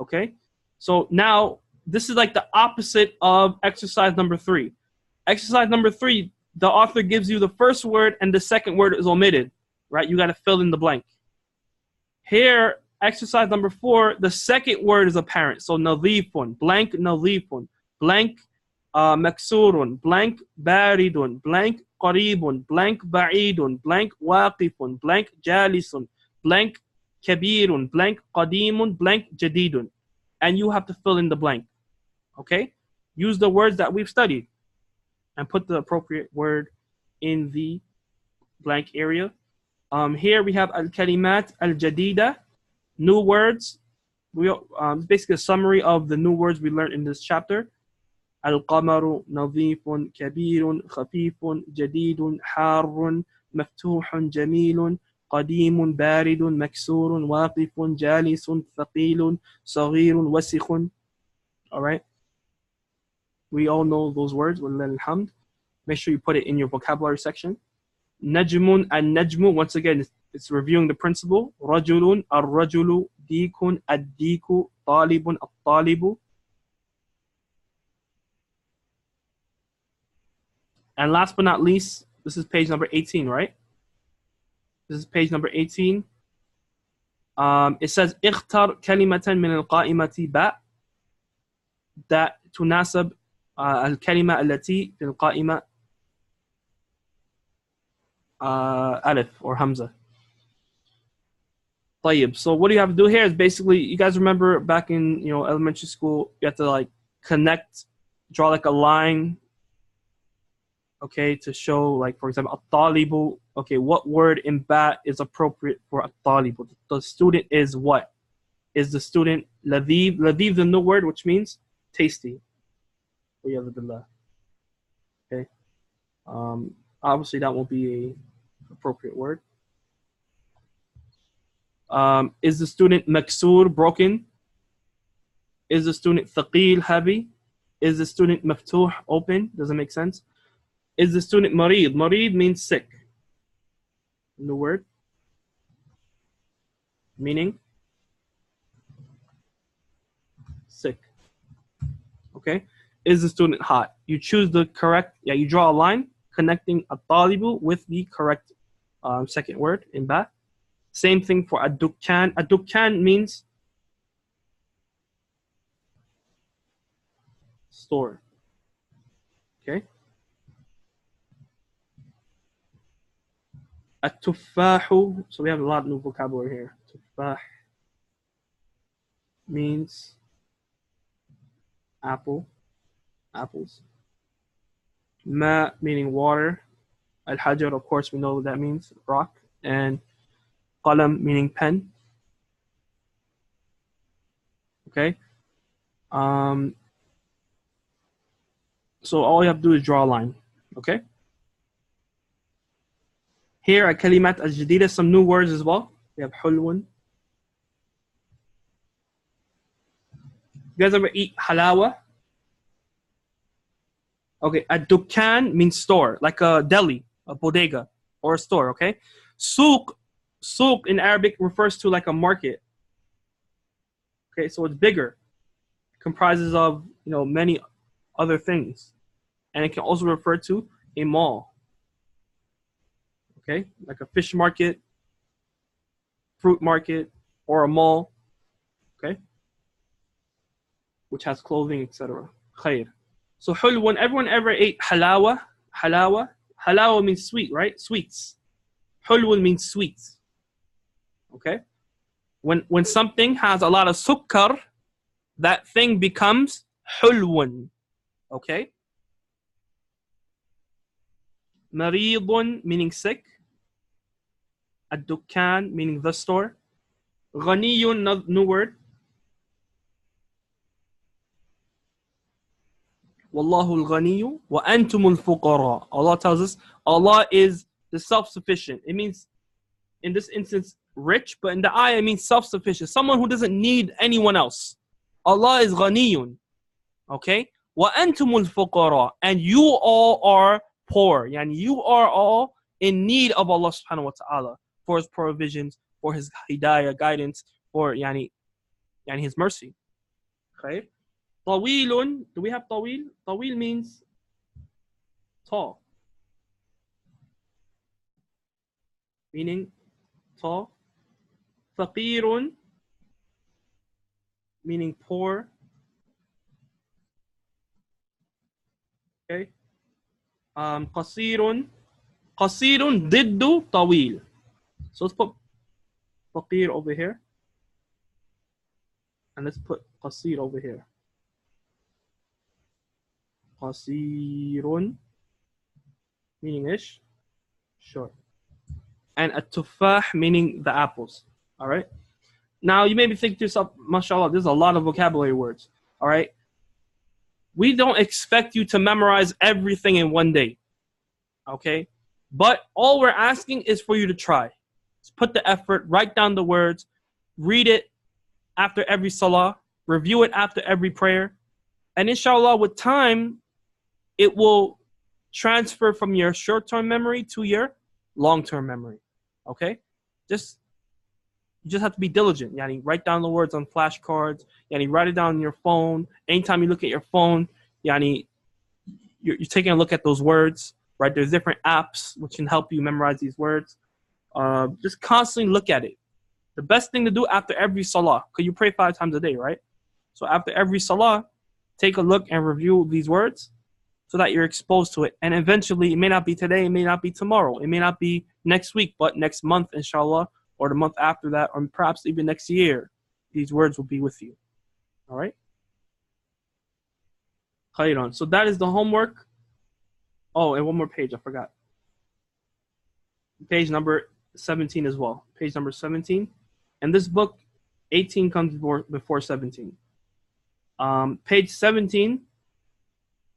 Okay? So now this is like the opposite of exercise number 3. Exercise number 3, the author gives you the first word and the second word is omitted, right? You got to fill in the blank. Here, exercise number 4, the second word is apparent. So nadhifun, blank nadhifun, blank maksurun, blank baridun, blank qaribun, blank ba'idun, blank waqifun, blank jalisun, blank kabirun, blank qadimun, blank jadidun. And you have to fill in the blank. Okay? Use the words that we've studied and put the appropriate word in the blank area. Here we have al-kalimat al-jadida, new words. Basically a summary of the new words we learned in this chapter. Al-qamaru, nadhifun, kabirun, khafifun, jadidun, harun, maftuhun, jamilun, قديم بارد مكسور واقف جالس ثقيل صغير وسخ. All right, we all know those words. ولله الحمد. Make sure you put it in your vocabulary section. نجم النجم, once again it's reviewing the principle. رجل الرجل ديك الديك طالب الطالب. And last but not least, this is page number 18, right? This is page number 18. It says اختر كلمة من القائمة باء that تناسب الكلمة التي في القائمة ألف or Hamza. طيب, so what do you have to do here is basically, you guys remember back in elementary school, you have to like connect, draw like a line, okay, to show, like, for example, at-talibu. Okay, what word in ba is appropriate for at-talibu? The student is what? Is the student ladhib? Ladhib is a new word, which means tasty. Okay. Obviously, that won't be a appropriate word. Is the student maksur, broken? Is the student thaqil, heavy? Is the student maftuh, open? Does it make sense? Is the student marid? Marid means sick. New word. Meaning sick. Okay. Is the student hot? You choose the correct, you draw a line connecting at-talibu with the correct second word in ba. Same thing for ad-dukkan. Ad-dukkan means store. Okay. At-tuffahu, so we have a lot of new vocabulary here. Tuffah means apple, apples. Ma meaning water. Al-hajar, of course, we know what that means, rock. And qalam meaning pen. Okay. So all you have to do is draw a line. Okay. Here at Kalimat al-Jadida, some new words as well. We have hulwan. You guys ever eat halawa? Okay, a dukkan means store, like a deli, a bodega, or a store, okay? Souk in Arabic refers to like a market. Okay, so it's bigger. Comprises of, many other things. And it can also refer to a mall. Okay, like a fish market, fruit market, or a mall, okay, which has clothing, etc. Khair. So hulwan, everyone ever ate halawa? Halawa means sweet, right? Sweets. Hulwan means sweets. Okay? When something has a lot of sukkar, that thing becomes hulwan. Okay? Maridun meaning sick. Ad-dukkan meaning the store. Ghaniyun, new word. Wallahu al-ghaniyu wa antum al-fuqara. Allah tells us Allah is the self-sufficient. It means, in this instance, rich, but in the ayah it means self-sufficient. Someone who doesn't need anyone else. Allah is ghaniyun. Okay? Wa antum al-fuqara. And you all are poor. Yani you are all in need of Allah subhanahu wa ta'ala for His provisions, for His hidayah, guidance, for His mercy. Okay? Tawilun, do we have tawil? Tawil means tall. Meaning tall. Faqirun, meaning poor. Okay. Qasirun. Qasirun diddu tawil. So let's put faqir over here. And let's put qasir over here. Qasirun, meaning ish, short. And at-tuffah, meaning the apples. All right. Now you may be thinking to yourself, mashallah, there's a lot of vocabulary words. All right. We don't expect you to memorize everything in one day. Okay. But all we're asking is for you to try. Put the effort, write down the words, read it after every salah, review it after every prayer, and inshallah, with time, it will transfer from your short-term memory to your long-term memory. Okay? You just have to be diligent. Yani, write down the words on flashcards. Yani, write it down on your phone. Anytime you look at your phone, yani, you're taking a look at those words, right? There's different apps which can help you memorize these words. Just constantly look at it. The best thing to do after every salah, because you pray 5 times a day, right? So after every salah, take a look and review these words so that you're exposed to it. And eventually, it may not be today, it may not be tomorrow, it may not be next week, but next month, inshallah, or the month after that, or perhaps even next year, these words will be with you. All right? Khairan. So that is the homework. Oh, and one more page, I forgot. Page number 17 as well. Page number 17. And this book, 18 comes before 17. Page 17,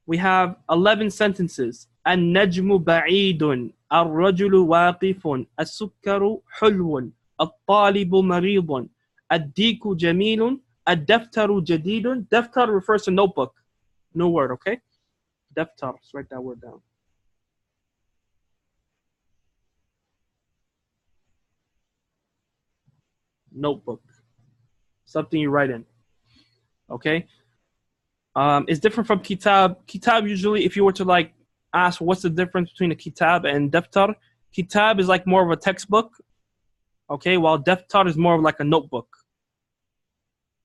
we have 11 sentences. النجم بعيد الرجل واقف السكر حلو الطالب مريض الديك جميل الدفتر جديد. Daftar refers to notebook. No word, okay? Daftar, let's write that word down. Notebook. Something you write in. Okay? It's different from kitab. Kitab, usually, if you were to like ask what's the difference between a kitab and daftar, kitab is like more of a textbook, okay, while daftar is more of like a notebook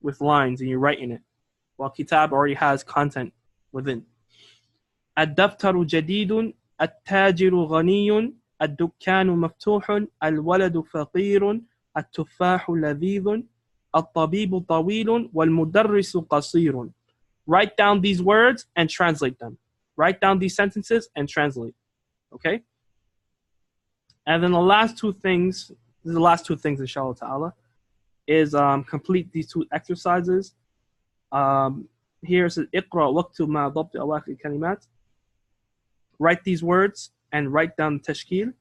with lines and you write in it, while kitab already has content within. الدفتر جديد التاجر غني الدكان مفتوح الولد فقير التفاح لذيذ الطبيب طويل والمدرس قصير. Write down these words and translate them. Write down these sentences and translate. Okay? And then the last two things, this is the last two things, inshallah ta'ala, is complete these two exercises. Here it says, اقرأ واكتب مع ضبط أواخر الكلمات. Write these words and write down the tashkil.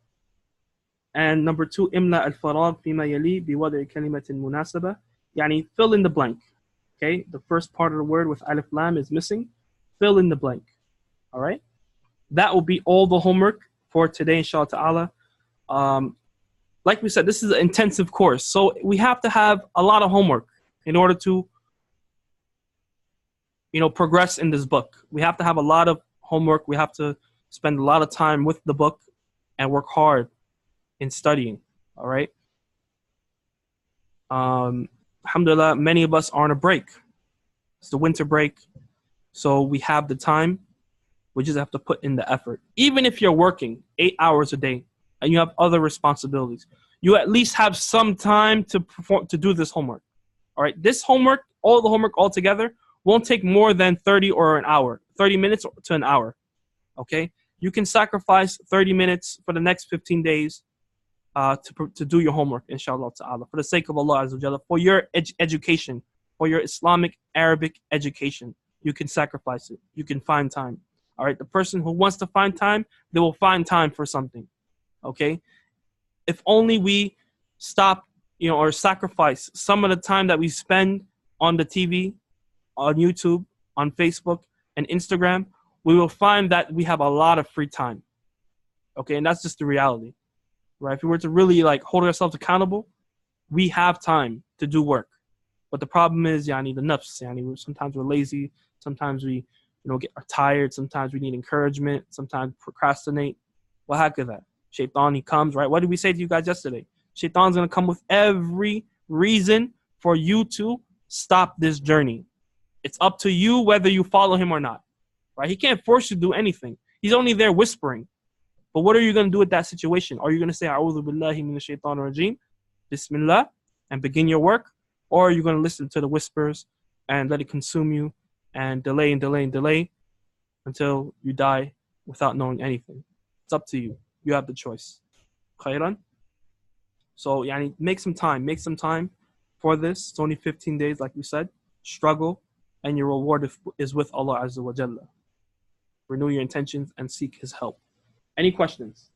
And number 2, املأ الفراغ فيما يلي بوضع كلمة مناسبة. يعني fill in the blank. Okay, the first part of the word with alif lam is missing. Fill in the blank. All right, that will be all the homework for today, inshallah ta'ala. Like we said, this is an intensive course, so we have to have a lot of homework in order to, progress in this book. We have to have a lot of homework. We have to spend a lot of time with the book and work hard in studying. All right. Alhamdulillah, many of us are on a break. It's the winter break. So we have the time. We just have to put in the effort. Even if you're working 8 hours a day and you have other responsibilities, you at least have some time to do this homework. All right. This homework, all the homework all together, won't take more than 30 or an hour, 30 minutes to an hour. Okay. You can sacrifice 30 minutes for the next 15 days. To do your homework, inshallah ta'ala, for the sake of Allah Azza wa Jalla, for your education, for your Islamic Arabic education. You can sacrifice it. You can find time. All right, the person who wants to find time, they will find time for something. Okay, if only we stop, or sacrifice some of the time that we spend on the TV, on YouTube, on Facebook, and Instagram, we will find that we have a lot of free time. Okay, and that's just the reality. Right? If we were to really hold ourselves accountable, we have time to do work. But the problem is, the nafs. Sometimes we're lazy. Sometimes we, are tired. Sometimes we need encouragement. Sometimes procrastinate. What heck is that? Shaitan, he comes, right? What did we say to you guys yesterday? Shaitan's going to come with every reason for you to stop this journey. It's up to you whether you follow him or not. Right? He can't force you to do anything. He's only there whispering. But what are you going to do with that situation? Are you going to say, A'udhu billahi minash shaitanir rajim, Bismillah, and begin your work? Or are you going to listen to the whispers and let it consume you and delay and delay and delay until you die without knowing anything? It's up to you. You have the choice. Khairan? So, make some time. Make some time for this. It's only 15 days, like we said. Struggle, and your reward is with Allah Azza wa Jalla. Renew your intentions and seek his help. Any questions?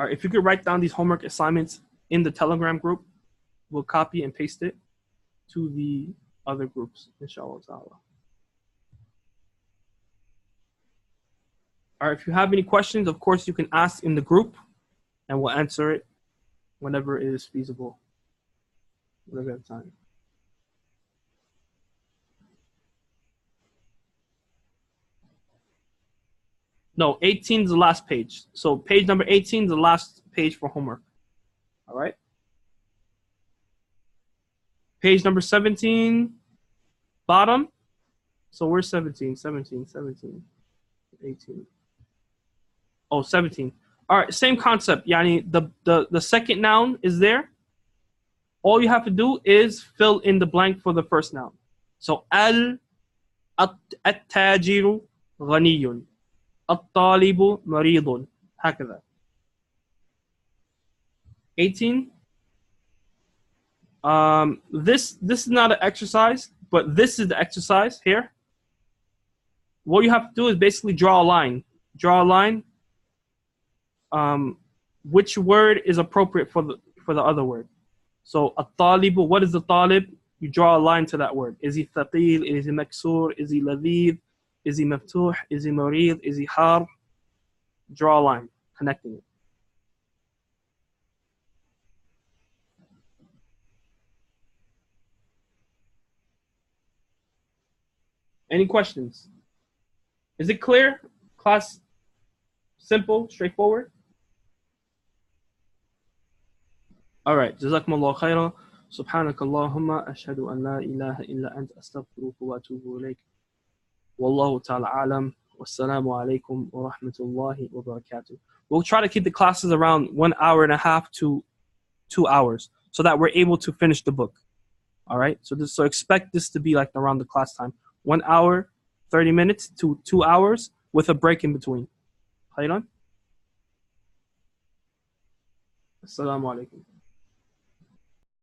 All right, if you could write down these homework assignments in the Telegram group, we'll copy and paste it to the other groups, inshallah ta'ala. All right, if you have any questions, of course, you can ask in the group, and we'll answer it whenever it is feasible. Whenever we have time. No, 18 is the last page. So page number 18 is the last page for homework. All right. Page number 17, bottom. So where's 17? 17, 17, 18. Oh, 17. All right, same concept. Yani the second noun is there. All you have to do is fill in the blank for the first noun. So التاجر غني الطالب مريض هكذا. 18. This is not an exercise, but this is the exercise here. What you have to do is basically draw a line. Draw a line. Which word is appropriate for the other word? So الطالب, what is the talib? You draw a line to that word. Is he ثقيل? Is he مكسور? Is he لذيذ? Is he مفتوح? Is he مريض? Is he حار? Draw a line connecting it. Any questions? Is it clear? Class simple, straightforward? All right. جزاكم الله خيرا. سبحانك اللهم أشهد أن لا إله إلا أنت أستغفرك وأتوب إليك. والله تعالى أعلم. والسلام عليكم ورحمة الله وبركاته. We'll try to keep the classes around 1 hour and a half to 2 hours so that we're able to finish the book. All right. So expect this to be like around the class time. 1 hour, 30 minutes to 2 hours with a break in between. خيرا. Assalamu alaikum.